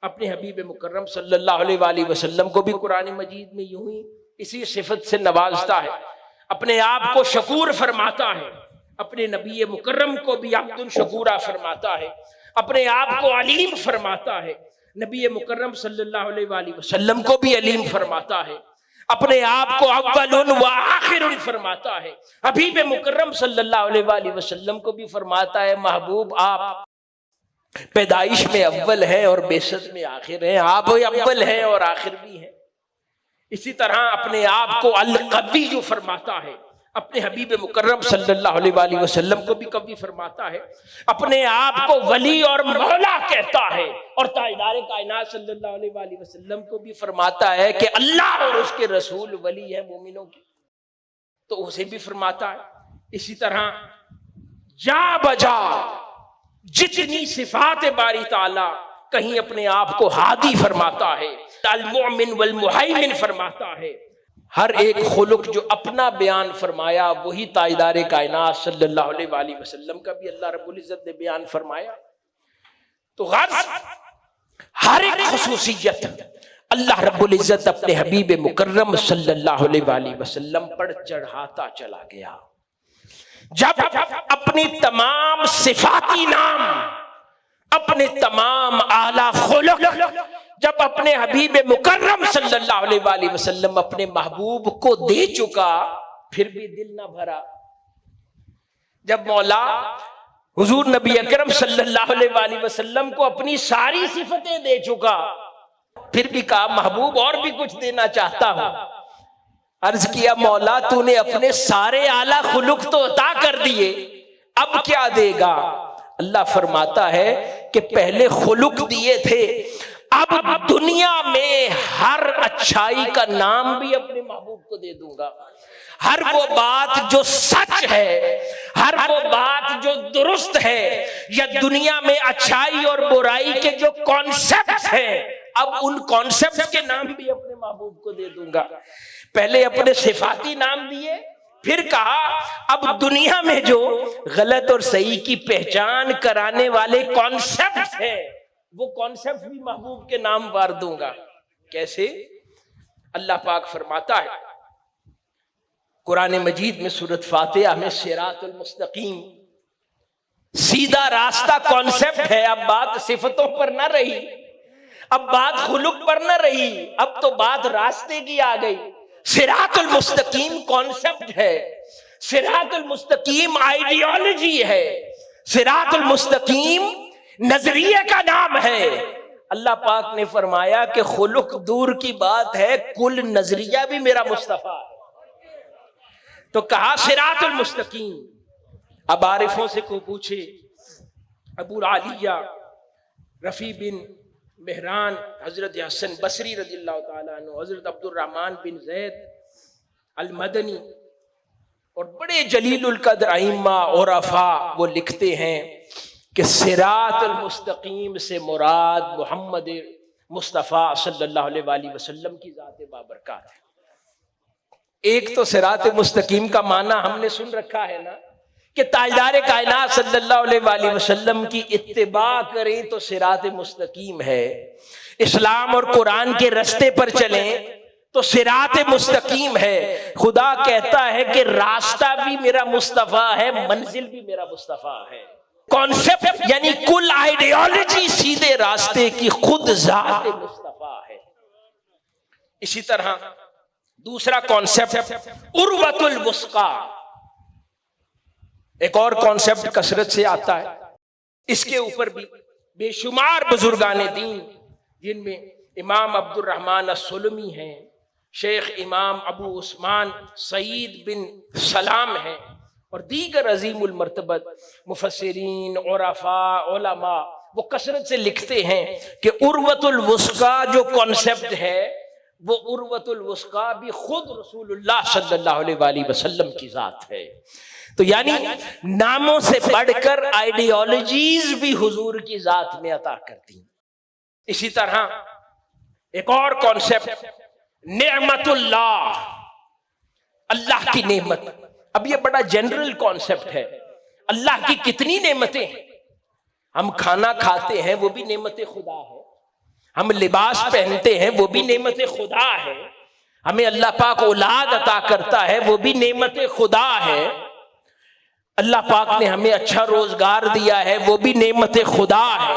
اپنے حبیب مکرم صلی اللہ علیہ وآلہ وسلم کو بھی قرآن مجید میں یوں ہی اسی صفت سے نوازتا ہے۔ اپنے آپ کو شکور فرماتا ہے، اپنے نبی مکرم کو بھی عبد شکورا فرماتا ہے۔ اپنے آپ کو علیم فرماتا ہے، نبی مکرم صلی اللہ علیہ وآلہ وسلم کو بھی علیم فرماتا ہے۔ اپنے آپ کو اول و آخر فرماتا ہے، حبیب مکرم صلی اللہ علیہ وآلہ وسلم کو بھی فرماتا ہے محبوب آپ پیدائش میں اول ہیں اور بعثت میں آخر ہیں، آپ اول ہیں اور آخر بھی ہیں۔ اسی طرح اپنے آپ کو القوی جو فرماتا ہے، اپنے حبیب مکرم صلی اللہ علیہ وآلہ وسلم کو بھی قوی فرماتا ہے۔ اپنے آپ کو ولی اور مولا کہتا ہے، اور تاجدار کائنات صلی اللہ علیہ وآلہ وسلم کو بھی فرماتا ہے کہ اللہ اور اس کے رسول ولی ہے مومنوں کی، تو اسے بھی فرماتا ہے۔ اسی طرح جا بجا جتنی صفات باری تعالی، کہیں اپنے آپ کو ہادی فرماتا ہے، المؤمن والمہیمن فرماتا ہے۔ ہر ایک خلق جو اپنا بیان فرمایا وہی تاجدار کائنات صلی اللہ علیہ وآلہ وسلم کا بھی اللہ رب العزت نے بیان فرمایا۔ تو غرض ہر ایک خصوصیت اللہ رب العزت اپنے حبیب مکرم صلی اللہ علیہ وآلہ وسلم پر چڑھاتا چلا گیا۔ جب اپنی تمام صفاتی نام، اپنے تمام اعلیٰ خلق جب اپنے حبیب مکرم صلی اللہ علیہ وآلہ وسلم اپنے محبوب کو دے چکا، پھر بھی دل نہ بھرا۔ جب مولا حضور نبی اکرم صلی اللہ علیہ وآلہ وسلم کو اپنی ساری صفتیں دے چکا، پھر بھی کہا محبوب اور بھی کچھ دینا چاہتا ہوں۔ عرض کیا مولا تو نے اپنے سارے اعلیٰ خلق تو عطا کر دیے، اب کیا دے گا؟ اللہ فرماتا ہے کہ پہلے خلق دیے تھے، اب دنیا میں ہر اچھائی کا نام بھی اپنے محبوب کو دے دوں گا۔ ہر وہ بات جو سچ ہے، ہر وہ بات جو درست ہے، یا دنیا میں اچھائی اور برائی کے جو کانسیپٹ ہیں، اب ان کانسیپٹ کے نام بھی اپنے محبوب کو دے دوں گا۔ پہلے اپنے صفاتی نام دیے، پھر کہا اب دنیا میں جو غلط اور صحیح کی پہچان کرانے والے کانسیپٹ ہیں وہ کانسیپٹ بھی محبوب کے نام وار دوں گا۔ کیسے؟ اللہ پاک فرماتا ہے قرآن مجید میں سورۃ فاتحہ میں صراط المستقیم، سیدھا راستہ کانسیپٹ ہے۔ اب بات صفتوں پر نہ رہی، اب بات خلق پر نہ رہی، اب تو بات راستے کی آ گئی۔ صراط المستقیم کانسیپٹ ہے، صراط المستقیم آئیڈیالوجی ہے، صراط المستقیم نظریے کا نام ہے۔ اللہ پاک نے فرمایا کہ خلق دور کی بات ہے، کل نظریہ بھی میرا مصطفیٰ ہے۔ تو کہا صراط المستقیم۔ اب عارفوں سے کو پوچھے، ابو العالیہ رفیع بن مہران، حضرت حسن بصری رضی اللہ تعالیٰ عنہ، حضرت عبد الرحمن بن زید المدنی اور بڑے جلیل القدر ائمہ عرفاء، وہ لکھتے ہیں کہ صراط المستقیم سے مراد محمد مصطفیٰ صلی اللہ علیہ وآلہ وسلم کی ذات بابرکات ہے۔ ایک تو صراط مستقیم کا معنی ہم نے سن رکھا ہے نا کہ تاجدار کائنات صلی اللہ علیہ وآلہ وسلم کی اتباع کریں تو صراط مستقیم ہے، اسلام اور قرآن کے رستے پر چلیں تو صراط مستقیم ہے۔ خدا کہتا ہے کہ راستہ بھی میرا مصطفیٰ ہے، منزل بھی میرا مصطفیٰ ہے۔ کانسیپٹ یعنی کل آئیڈیالوجی سیدھے راستے کی خود ذات مصطفیٰ ہے۔ اسی طرح دوسرا کانسیپٹ عروۃ الوثقی، ایک اور کانسیپٹ کثرت سے آتا ہے، اس کے اوپر بھی بے شمار بزرگان دین، جن میں امام عبد الرحمن السلمی ہیں، شیخ امام ابو عثمان سعید بن سلام ہیں، اور دیگر عظیم المرتبت مفسرین، عرفاء، علماء، وہ کثرت سے لکھتے ہیں کہ عروۃ الوثقیٰ جو کانسیپٹ ہے، وہ عروۃ الوثقیٰ بھی خود رسول اللہ صلی اللہ علیہ وآلہ وسلم کی ذات ہے۔ تو یعنی ناموں سے بڑھ کر آئیڈیالوجیز بھی حضور کی ذات میں عطا کرتی ہیں۔ اسی طرح ایک اور کانسیپٹ نعمت اللہ، اللہ کی نعمت۔ اب یہ بڑا جنرل کانسیپٹ ہے، اللہ کی کتنی نعمتیں ہیں۔ ہم کھانا کھاتے ہیں وہ بھی نعمت خدا ہے، ہم لباس پہنتے ہیں وہ بھی نعمت خدا ہے، ہمیں اللہ پاک اولاد عطا کرتا ہے وہ بھی نعمت خدا ہے، اللہ پاک نے ہمیں اچھا روزگار دیا ہے وہ بھی نعمت خدا ہے،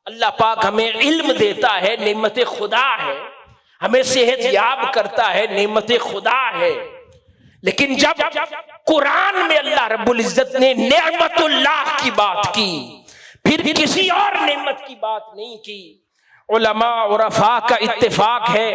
اللہ پاک ہمیں علم دیتا ہے نعمت خدا ہے، ہمیں صحت یاب کرتا ہے نعمت خدا ہے۔ لیکن جب قرآن میں اللہ رب العزت نے نعمت اللہ کی بات کی، پھر کسی اور نعمت کی بات نہیں کی، علماء عرفاء کا اتفاق ہے،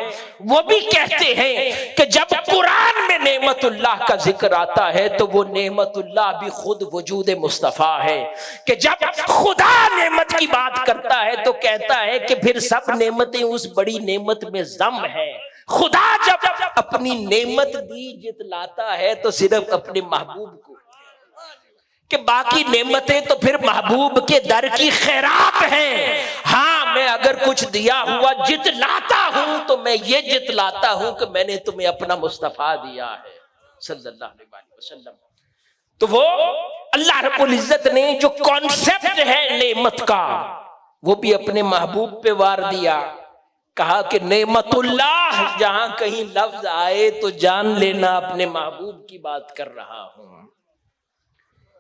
وہ بھی کہتے ہیں کہ جب قرآن میں نعمت اللہ کا ذکر آتا ہے تو وہ نعمت اللہ بھی خود وجود مصطفیٰ ہے، کہ جب خدا نعمت کی بات کرتا ہے تو کہتا ہے کہ پھر سب نعمتیں اس بڑی نعمت میں ضم ہے۔ خدا جب اپنی نعمت دی جتلاتا ہے تو صرف اپنے محبوب کو، کہ باقی نعمتیں تو پھر محبوب کے در کی خیرات ہیں۔ ہاں میں اگر کچھ دیا ہوا جتلاتا ہوں تو میں یہ جتلاتا ہوں کہ میں نے تمہیں اپنا مصطفیٰ دیا ہے صلی اللہ علیہ وسلم۔ تو وہ اللہ رب العزت نے جو کانسیپٹ ہے نعمت کا وہ بھی اپنے محبوب پہ وار دیا، کہا کہ نعمت اللہ جہاں کہیں لفظ آئے تو جان لینا اپنے محبوب کی بات کر رہا ہوں۔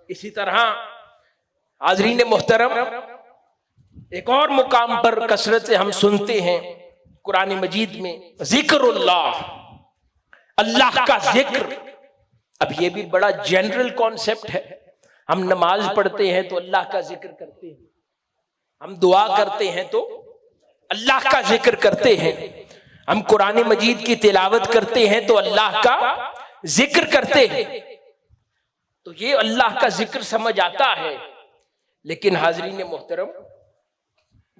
اسی طرح حاضرین محترم ایک اور مقام پر کثرت سے ہم سنتے ہیں قرآن مجید میں ذکر اللہ، اللہ کا ذکر۔ اب یہ بھی بڑا جنرل کانسیپٹ ہے، ہم نماز پڑھتے ہیں تو اللہ کا ذکر کرتے ہیں، ہم دعا کرتے ہیں تو اللہ کا ذکر کرتے ہیں، ہم قرآن مجید کی تلاوت کرتے ہیں تو اللہ کا ذکر کرتے ہیں، تو یہ اللہ کا ذکر سمجھ آتا ہے۔ لیکن حاضرین محترم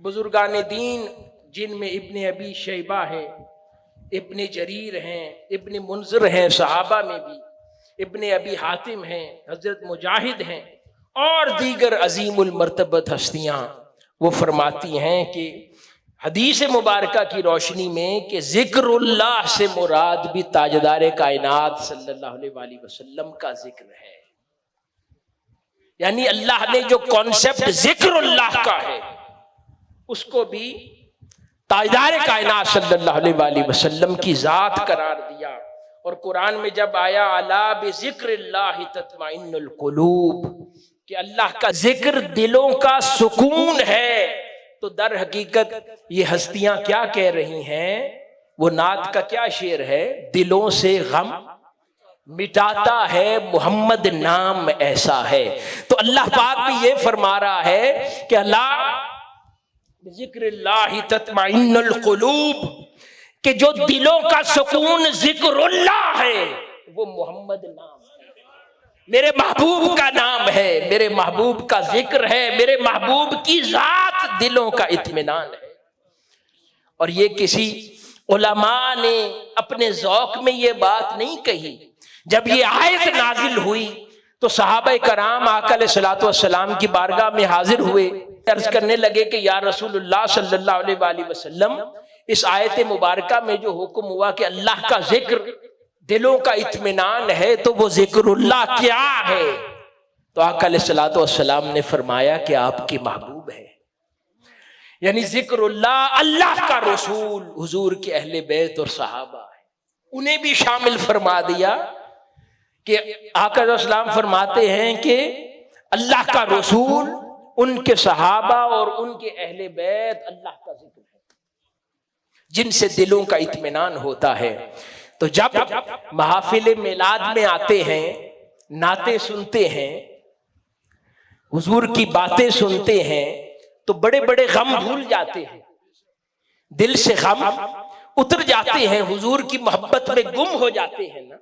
بزرگان دین جن میں ابن ابی شیبہ ہے، ابن جریر ہیں، ابن منذر ہیں، صحابہ میں بھی ابن ابی حاتم ہیں، حضرت مجاہد ہیں، اور دیگر عظیم المرتبت ہستیاں، وہ فرماتی ہیں کہ حدیث مبارکہ کی روشنی میں کہ ذکر اللہ سے مراد بھی تاجدار کائنات صلی اللہ علیہ وآلہ وسلم کا ذکر ہے۔ یعنی اللہ نے جو کانسیپٹ ذکر اللہ کا ہے اس کو بھی تاجدار کائنات صلی اللہ علیہ وآلہ وسلم کی ذات قرار دیا۔ اور قرآن میں جب آیا الا بذکر اللہ تطمئن القلوب، کہ اللہ کا ذکر دلوں کا سکون ہے، تو در حقیقت یہ ہستیاں کیا کہہ رہی ہیں؟ وہ نعت کا کیا شعر ہے؟ دلوں سے غم مٹاتا ہے محمد نام ایسا ہے۔ تو اللہ پاک بھی یہ فرما رہا ہے کہ اللہ ذکر اللہ تطمئن القلوب، کہ جو دلوں کا سکون ذکر اللہ ہے وہ محمد نام ہے، میرے محبوب کا نام ہے، میرے محبوب کا ذکر ہے، میرے محبوب کی ذات دلوں کا اطمینان ہے۔ اور یہ کسی علماء نے اپنے ذوق میں یہ بات نہیں کہی۔ جب یہ آیت نازل ہوئی تو صحابہ کرام آقا علیہ الصلوۃ والسلام کی بارگاہ میں حاضر ہوئے، عرض کرنے لگے کہ یا رسول اللہ صلی اللہ علیہ وآلہ وسلم، اس آیت مبارکہ میں جو حکم ہوا کہ اللہ کا ذکر دلوں کا اطمینان ہے، تو وہ ذکر اللہ کیا ہے؟ تو آقا علیہ الصلوۃ والسلام نے فرمایا کہ آپ کے محبوب ہے، یعنی ذکر اللہ اللہ کا رسول حضور کے اہل بیت اور صحابہ ہے، انہیں بھی شامل فرما دیا۔ کہ آقا علیہ السلام فرماتے ہیں کہ اللہ کا رسول، ان کے صحابہ اور ان کے اہل بیت اللہ کا ذکر ہے جن سے دلوں کا اطمینان ہوتا ہے۔ تو جب محافل میلاد میں آتے ہیں، نعتیں سنتے ہیں، حضور کی باتیں سنتے ہیں تو بڑے بڑے غم بھول جاتے ہیں، دل سے غم اتر جاتے ہیں، حضور کی محبت میں گم ہو جاتے ہیں نا۔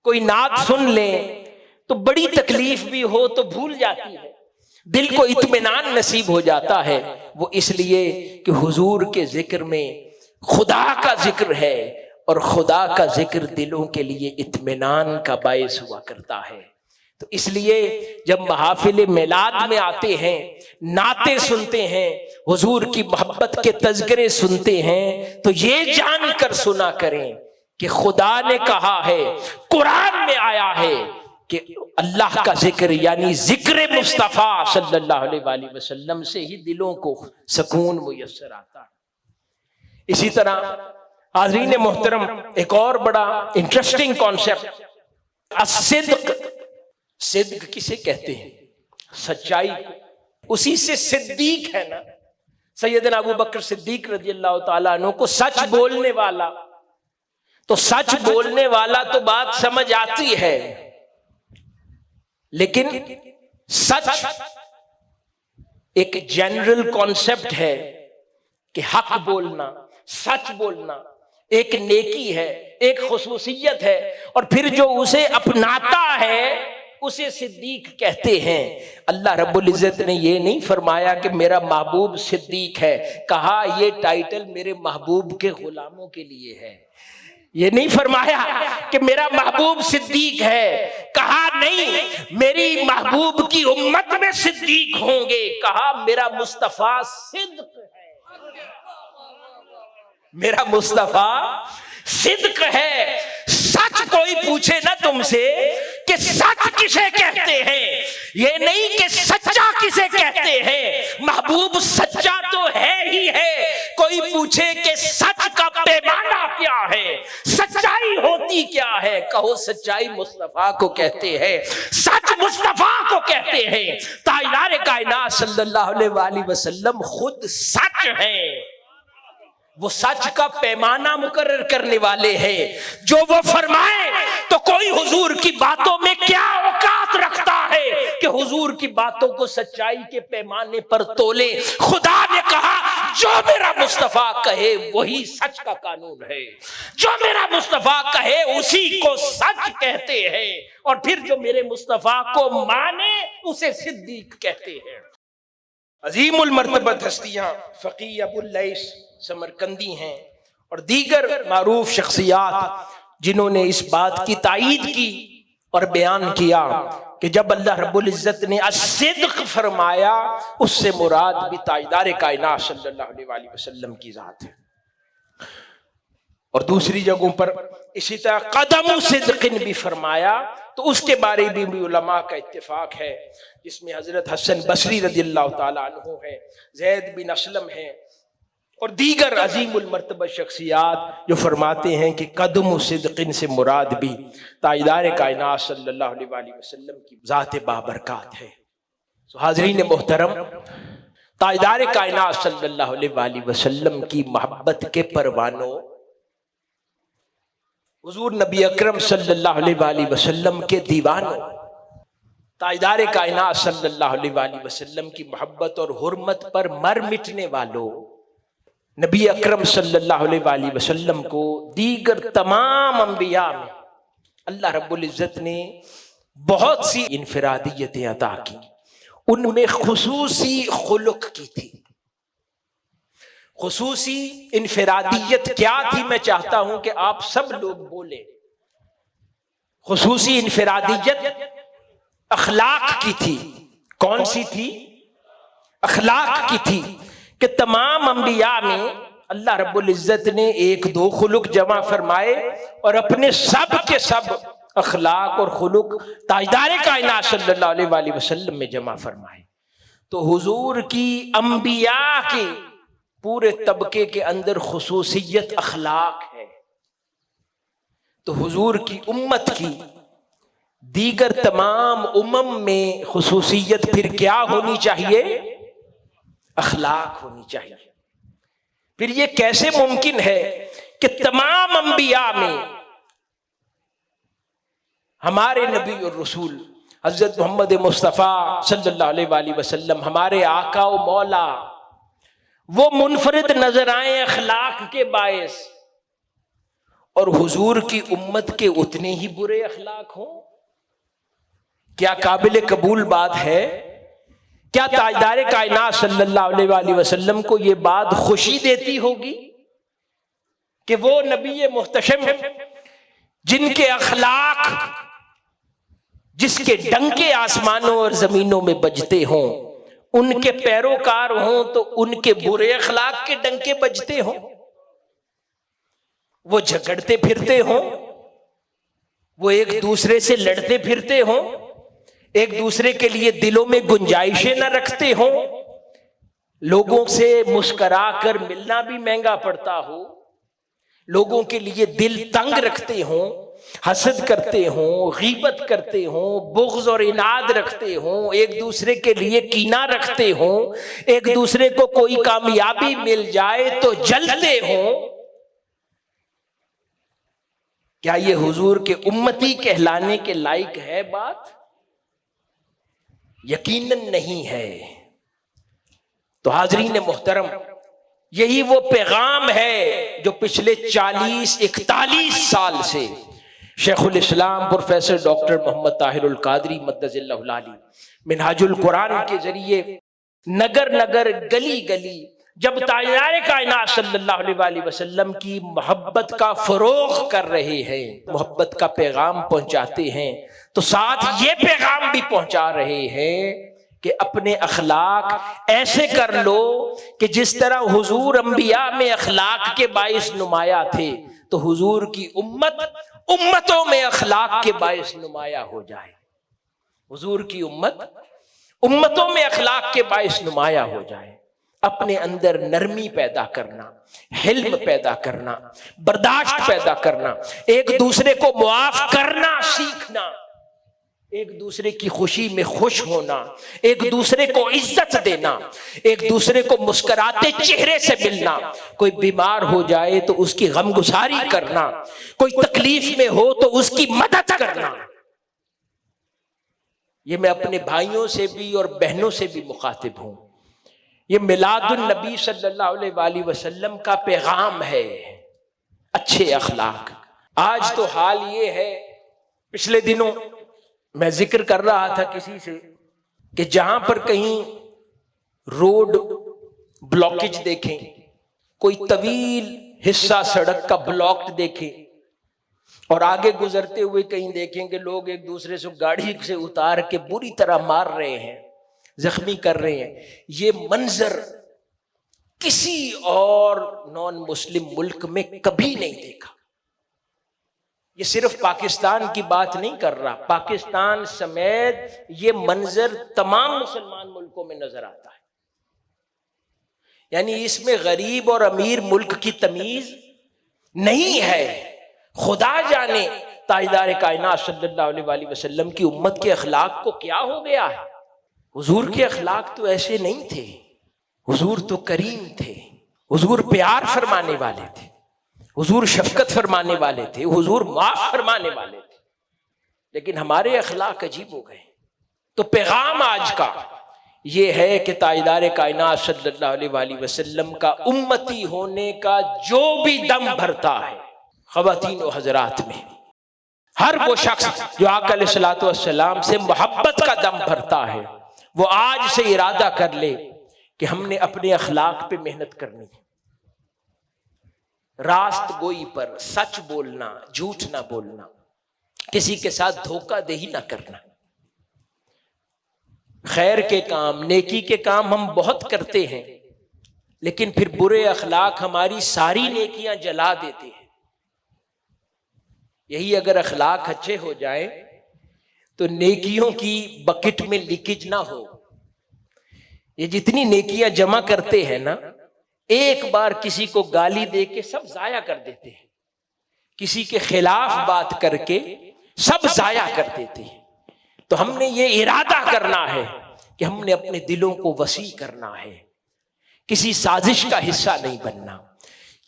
کوئی نعت سن لیں تو بڑی تکلیف بھی ہو تو بھول جاتی ہے، دل کو اطمینان نصیب ہو جاتا ہے۔ وہ اس لیے کہ حضور کے ذکر میں خدا کا ذکر ہے، اور خدا کا ذکر دلوں کے لیے اطمینان کا باعث ہوا کرتا ہے۔ تو اس لیے جب محافل میلاد میں آتے ہیں، نعتیں سنتے ہیں، حضور کی محبت کے تذکرے سنتے ہیں، تو یہ جان کر سنا کریں کہ خدا نے کہا ہے، قرآن میں آیا ہے کہ اللہ کا ذکر یعنی ذکر مصطفیٰ صلی اللہ علیہ وآلہ وسلم سے ہی دلوں کو سکون میسر آتا ہے۔ اسی طرح حاضرین محترم، ایک اور بڑا انٹرسٹنگ کانسیپٹ، الصدق۔ صدق کسے کہتے ہیں؟ سچائی، اسی سے صدیق ہے نا۔ سیدنا ابو بکر صدیق رضی اللہ تعالیٰ عنہ کو سچ بولنے والا، تو سچ بولنے والا تو بات سمجھ آتی ہے، لیکن سچ ایک جنرل کانسیپٹ ہے کہ حق بولنا، سچ بولنا ایک نیکی ہے، ایک خصوصیت ہے، اور پھر جو اسے اپناتا ہے اسے صدیق کہتے ہیں۔ اللہ رب العزت نے یہ نہیں فرمایا کہ میرا محبوب صدیق ہے، کہا یہ ٹائٹل میرے محبوب کے غلاموں کے لیے ہے۔ یہ نہیں فرمایا کہ میرا محبوب صدیق ہے، کہا نہیں میری محبوب کی امت میں صدیق ہوں گے، کہا میرا مصطفیٰ صدق ہے، میرا مصطفیٰ صدق ہے۔ سچ کوئی پوچھے نا تم سے کہ سچ کسے کہتے ہیں، یہ نہیں کہ سچا کسے کہتے ہیں، محبوب سچا تو ہے ہی ہے۔ کوئی پوچھے کہ سچ کا پیمانہ کیا ہے، سچائی ہوتی کیا ہے، کہو سچائی مصطفیٰ کو کہتے ہیں، سچ مصطفیٰ کو کہتے ہیں۔ تاجدار کائنات صلی اللہ علیہ وآلہ وسلم خود سچ ہیں، وہ سچ کا پیمانہ مقرر کرنے والے ہیں۔ جو وہ فرمائے تو کوئی حضور کی باتوں میں کیا اوقات رکھتا ہے کہ حضور کی باتوں کو سچائی کے پیمانے پر تولے۔ خدا نے کہا جو میرا مصطفیٰ کہے وہی سچ کا قانون ہے، جو میرا مصطفیٰ کہے اسی کو سچ کہتے ہیں، اور پھر جو میرے مصطفیٰ کو مانے اسے صدیق کہتے ہیں۔ عظیم المرتبہ ہستیاں فقیہ ابو اللیث سمرقندی ہیں اور دیگر معروف شخصیات جنہوں نے اس بات کی تائید کی اور بیان کیا کہ جب اللہ رب العزت نے الصدق فرمایا اس سے مراد بھی تاجدار کائنات صلی اللہ علیہ وآلہ وسلم کی ذات ہے۔ اور دوسری جگہوں پر اسی طرح قدم صدق بھی فرمایا، تو اس کے بارے میں بھی علماء کا اتفاق ہے، جس میں حضرت حسن بصری رضی اللہ تعالیٰ عنہ ہے، زید بن اسلم ہے، اور دیگر عظیم المرتبہ شخصیات جو فرماتے ہیں کہ قدم صدق سے مراد بھی تاجدار کائنات صلی اللہ علیہ وآلہ وسلم کی ذات بابرکات ہے۔ حاضرین محترم، تاجدار کائنات صلی اللہ علیہ وآلہ وسلم کی محبت کے پروانوں، حضور نبی اکرم صلی اللہ علیہ وآلہ وسلم کے دیوانوں، تاجدار کائنات صلی اللہ علیہ وآلہ وسلم کی محبت اور حرمت پر مر مٹنے والوں، نبی اکرم صلی اللہ علیہ وآلہ وسلم کو دیگر تمام انبیاء میں اللہ رب العزت نے بہت سی انفرادیتیں عطا کی، ان میں خصوصی خلق کی تھی۔ خصوصی انفرادیت کیا تھی میں چاہتا ہوں کہ آپ سب لوگ بولیں۔ خصوصی انفرادیت اخلاق کی تھی۔ کون سی تھی؟ اخلاق کی تھی کہ تمام انبیاء میں اللہ رب العزت نے ایک دو خلق جمع فرمائے اور اپنے سب کے سب اخلاق اور خلق تاجدار کائنات صلی اللہ علیہ وآلہ وسلم میں جمع فرمائے۔ تو حضور کی انبیاء کے پورے طبقے کے اندر خصوصیت اخلاق ہے، تو حضور کی امت کی دیگر تمام امم میں خصوصیت پھر کیا ہونی چاہیے؟ اخلاق ہونی چاہیے۔ پھر یہ کیسے ممکن ہے کہ تمام انبیاء میں ہمارے نبی اور رسول حضرت محمد مصطفیٰ صلی اللہ علیہ وآلہ وسلم ہمارے آقا و مولا وہ منفرد نظر آئیں اخلاق کے باعث، اور حضور کی امت کے اتنے ہی برے اخلاق ہوں؟ کیا قابل قبول بات ہے؟ کیا تاجدار کائنات صلی اللہ علیہ وآلہ وسلم کو یہ بات خوشی دیتی ہوگی کہ وہ نبی محتشم جن کے اخلاق، جس کے ڈنکے آسمانوں اور زمینوں میں بجتے ہوں، ان کے پیروکار ہوں تو ان کے برے اخلاق کے ڈنکے بجتے ہوں؟ وہ جھگڑتے پھرتے ہوں، وہ ایک دوسرے سے لڑتے پھرتے ہوں، ایک دوسرے کے لیے دلوں میں گنجائشیں نہ رکھتے ہوں، لوگوں سے مسکرا کر ملنا بھی مہنگا پڑتا ہو، لوگوں کے لیے دل تنگ رکھتے ہوں، حسد کرتے ہوں، غیبت کرتے ہوں، بغض اور عناد رکھتے ہوں، ایک دوسرے کے لیے کینہ رکھتے ہوں، ایک دوسرے کو کوئی کامیابی مل جائے تو جلتے ہوں، کیا یہ حضور کے امتی کہلانے کے لائق ہے بات؟ یقیناً نہیں ہے۔ تو حاضرین محترم، یہی وہ پیغام ہے جو پچھلے 40-41 سال سے شیخ الاسلام پروفیسر ڈاکٹر محمد طاہر القادری مدظ اللہ العالی منہاج القرآن کے ذریعے نگر نگر گلی گلی جب تاجدار کائنات صلی اللہ علیہ وآلہ وسلم کی محبت کا فروغ کر رہے ہیں، محبت کا پیغام پہنچاتے ہیں، تو ساتھ یہ پیغام بھی پہنچا رہے ہیں کہ اپنے اخلاق ایسے کر لو کہ جس طرح حضور انبیاء میں اخلاق کے باعث نمایاں تھے، تو حضور کی امتوں میں اخلاق کے باعث نمایاں ہو جائے۔ حضور کی امتوں میں اخلاق کے باعث نمایاں ہو جائے۔ اپنے اندر نرمی پیدا کرنا، حلم پیدا کرنا، برداشت پیدا کرنا، ایک دوسرے کو معاف کرنا سیکھنا، ایک دوسرے کی خوشی میں خوش ہونا، ایک دوسرے کو عزت دینا، ایک دوسرے کو مسکراتے چہرے سے ملنا، کوئی بیمار ہو جائے تو اس کی غمگساری کرنا، کوئی تکلیف میں ہو تو اس کی مدد کرنا۔ یہ میں اپنے بھائیوں سے بھی اور بہنوں سے بھی مخاطب ہوں۔ یہ میلاد النبی صلی اللہ علیہ وآلہ وسلم کا پیغام ہے، اچھے اخلاق۔ آج تو حال یہ ہے، پچھلے دنوں میں ذکر کر رہا تھا کسی سے کہ جہاں پر کہیں روڈ بلاکج دیکھیں، کوئی طویل حصہ سڑک کا بلاکڈ دیکھیں، اور آگے گزرتے ہوئے کہیں دیکھیں کہ لوگ ایک دوسرے سے گاڑی سے اتار کے بری طرح مار رہے ہیں، زخمی کر رہے ہیں، یہ منظر کسی اور نان مسلم ملک میں کبھی نہیں دیکھا۔ یہ صرف پاکستان کی بات نہیں کر رہا، پاکستان سمیت یہ منظر تمام مسلمان ملکوں میں نظر آتا ہے۔ یعنی اس میں غریب اور امیر ملک کی تمیز نہیں ہے۔ خدا جانے تاجدار کائنات صلی اللہ علیہ وآلہ وسلم کی امت کے اخلاق کو کیا ہو گیا ہے۔ حضور کے اخلاق تو ایسے نہیں تھے، حضور تو کریم تھے، حضور پیار فرمانے والے تھے، حضور شفقت فرمانے والے تھے، حضور معاف فرمانے والے تھے، لیکن ہمارے اخلاق عجیب ہو گئے۔ تو پیغام آج کا یہ ہے کہ تاجدار کائنات صلی اللہ علیہ وآلہ وسلم کا امتی ہونے کا جو بھی دم بھرتا ہے خواتین و حضرات میں، ہر وہ شخص جو آقا علیہ الصلوۃ والسلام سے محبت کا دم بھرتا ہے، وہ آج سے ارادہ کر لے کہ ہم نے اپنے اخلاق پہ محنت کرنی ہے، راست گوئی پر سچ بولنا، جھوٹ نہ بولنا، کسی کے ساتھ دھوکہ دہی نہ کرنا۔ خیر کے کام، نیکی کے کام ہم بہت کرتے ہیں، لیکن پھر برے اخلاق ہماری ساری نیکیاں جلا دیتے ہیں۔ یہی اگر اخلاق اچھے ہو جائیں تو نیکیوں کی بکٹ میں لیکیج نہ ہو۔ یہ جتنی نیکیاں جمع کرتے ہیں نا، ایک بار کسی کو گالی دے کے سب ضائع کر دیتے ہیں، کسی کے خلاف بات کر کے سب ضائع کر دیتے ہیں۔ تو ہم نے یہ ارادہ کرنا ہے کہ ہم نے اپنے دلوں کو وسیع کرنا ہے، کسی سازش کا حصہ نہیں بننا،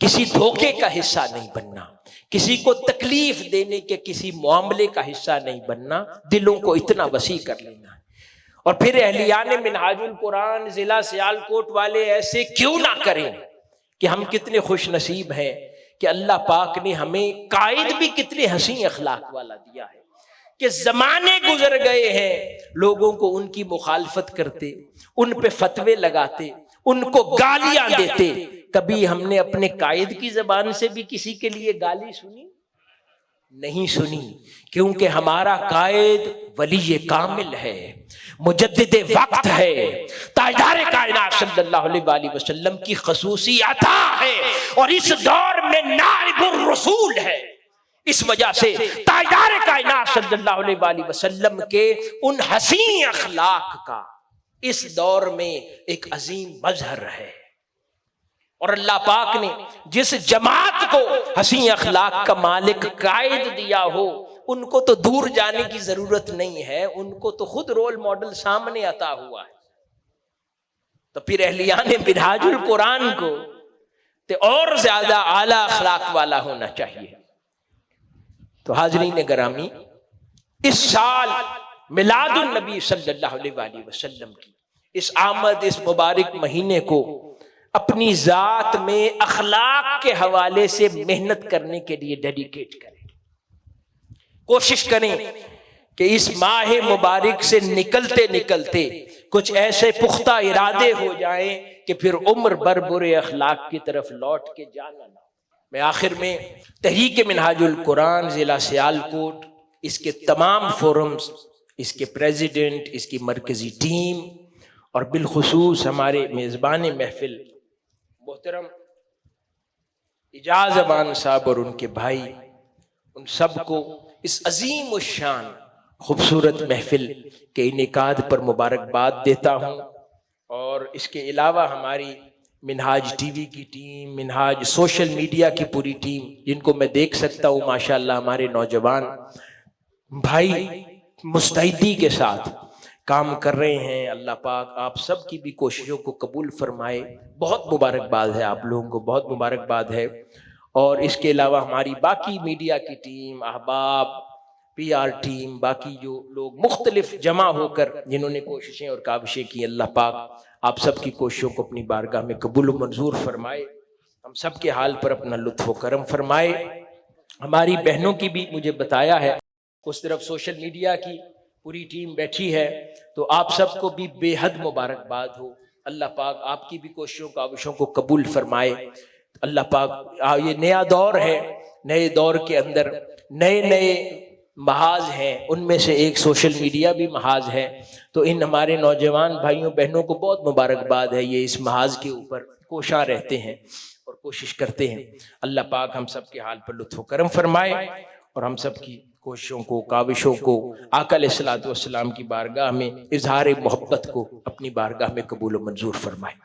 کسی دھوکے کا حصہ نہیں بننا، کسی کو تکلیف دینے کے کسی معاملے کا حصہ نہیں بننا، دلوں کو اتنا وسیع کر لینا ہے۔ اور پھر اہلیان منہاج القرآن ضلع سیالکوٹ والے ایسے کیوں نہ کریں کہ ہم کتنے خوش نصیب ہیں کہ اللہ پاک نے ہمیں قائد بھی کتنے حسین اخلاق والا دیا ہے کہ زمانے گزر گئے ہیں لوگوں کو ان کی مخالفت کرتے، ان پہ فتوے لگاتے، ان کو گالیاں دیتے۔ کبھی ہم نے اپنے قائد کی زبان سے بھی کسی کے لیے گالی سنی؟ نہیں سنی، کیونکہ ہمارا قائد ولی کامل ہے، مجدد وقت ہے، تاجدار کائنات صلی اللہ علیہ وآلہ وسلم کی خصوصی عطا ہے، اور اس دور میں نائب الرسول ہے۔ اس وجہ سے تاجدار کائنات صلی اللہ علیہ وآلہ وسلم کے ان حسین اخلاق کا اس دور میں ایک عظیم مظہر ہے۔ اور اللہ پاک نے جس جماعت کو حسین اخلاق کا مالک قائد دیا ہو، ان کو تو دور جانے کی ضرورت نہیں ہے، ان کو تو خود رول ماڈل سامنے عطا ہوا ہے۔ تو پھر اہلیان منہاج القرآن کو تو اور زیادہ اعلیٰ اخلاق والا ہونا چاہیے۔ تو حاضرین گرامی، اس سال میلاد النبی صلی اللہ علیہ وآلہ وسلم کی اس آمد، اس مبارک مہینے کو اپنی ذات میں اخلاق کے حوالے سے محنت کرنے کے لیے ڈیڈیکیٹ کریں۔ کوشش کریں کہ اس ماہ مبارک سے نکلتے نکلتے کچھ ایسے پختہ ارادے ہو جائیں کہ پھر عمر بھر برے اخلاق کی طرف لوٹ کے جانا نہ ہو۔ میں آخر میں تحریک منہاج القرآن ضلع سیالکوٹ، اس کے تمام فورمز، اس کے پریزیڈنٹ، اس کی مرکزی ٹیم، اور بالخصوص ہمارے میزبان محفل محترم اعجاز امان صاحب اور ان کے بھائی، ان سب کو اس عظیم الشان خوبصورت محفل کے انعقاد پر مبارکباد دیتا ہوں۔ اور اس کے علاوہ ہماری منہاج ٹی وی کی ٹیم، منہاج سوشل میڈیا کی پوری ٹیم، جن کو میں دیکھ سکتا ہوں ماشاءاللہ ہمارے نوجوان بھائی مستعدی کے ساتھ کام کر رہے ہیں۔ اللہ پاک آپ سب کی بھی کوششوں کو قبول فرمائے۔ بہت مبارکباد ہے آپ لوگوں کو، بہت مبارکباد ہے۔ اور اس کے علاوہ ہماری باقی میڈیا کی ٹیم، احباب، پی آر ٹیم، باقی جو لوگ مختلف جمع ہو کر جنہوں نے کوششیں اور کاوشیں کی، اللہ پاک آپ سب کی کوششوں کو اپنی بارگاہ میں قبول و منظور فرمائے، ہم سب کے حال پر اپنا لطف و کرم فرمائے۔ ہماری بہنوں کی بھی مجھے بتایا ہے، اس طرف سوشل میڈیا کی پوری ٹیم بیٹھی ہے، تو آپ سب کو بھی بے حد مبارکباد ہو۔ اللہ پاک آپ کی بھی کوششوں کاوشوں کو قبول فرمائے۔ اللہ پاک یہ نیا دور ہے، نئے دور کے اندر نئے نئے محاذ ہیں، ان میں سے ایک سوشل میڈیا بھی محاذ ہے، تو ان ہمارے نوجوان بھائیوں بہنوں کو بہت مبارکباد ہے، یہ اس محاذ کے اوپر کوشاں رہتے ہیں اور کوشش کرتے ہیں۔ اللہ پاک ہم سب کے حال پر لطف و کرم فرمائے، اور ہم سب کی کوششوں کو کاوشوں کو آقا علیہ الصلوۃ والسلام کی بارگاہ میں اظہار محبت کو اپنی بارگاہ میں قبول و منظور فرمائے۔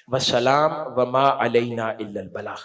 والسلام وما علینا الا البلاغ۔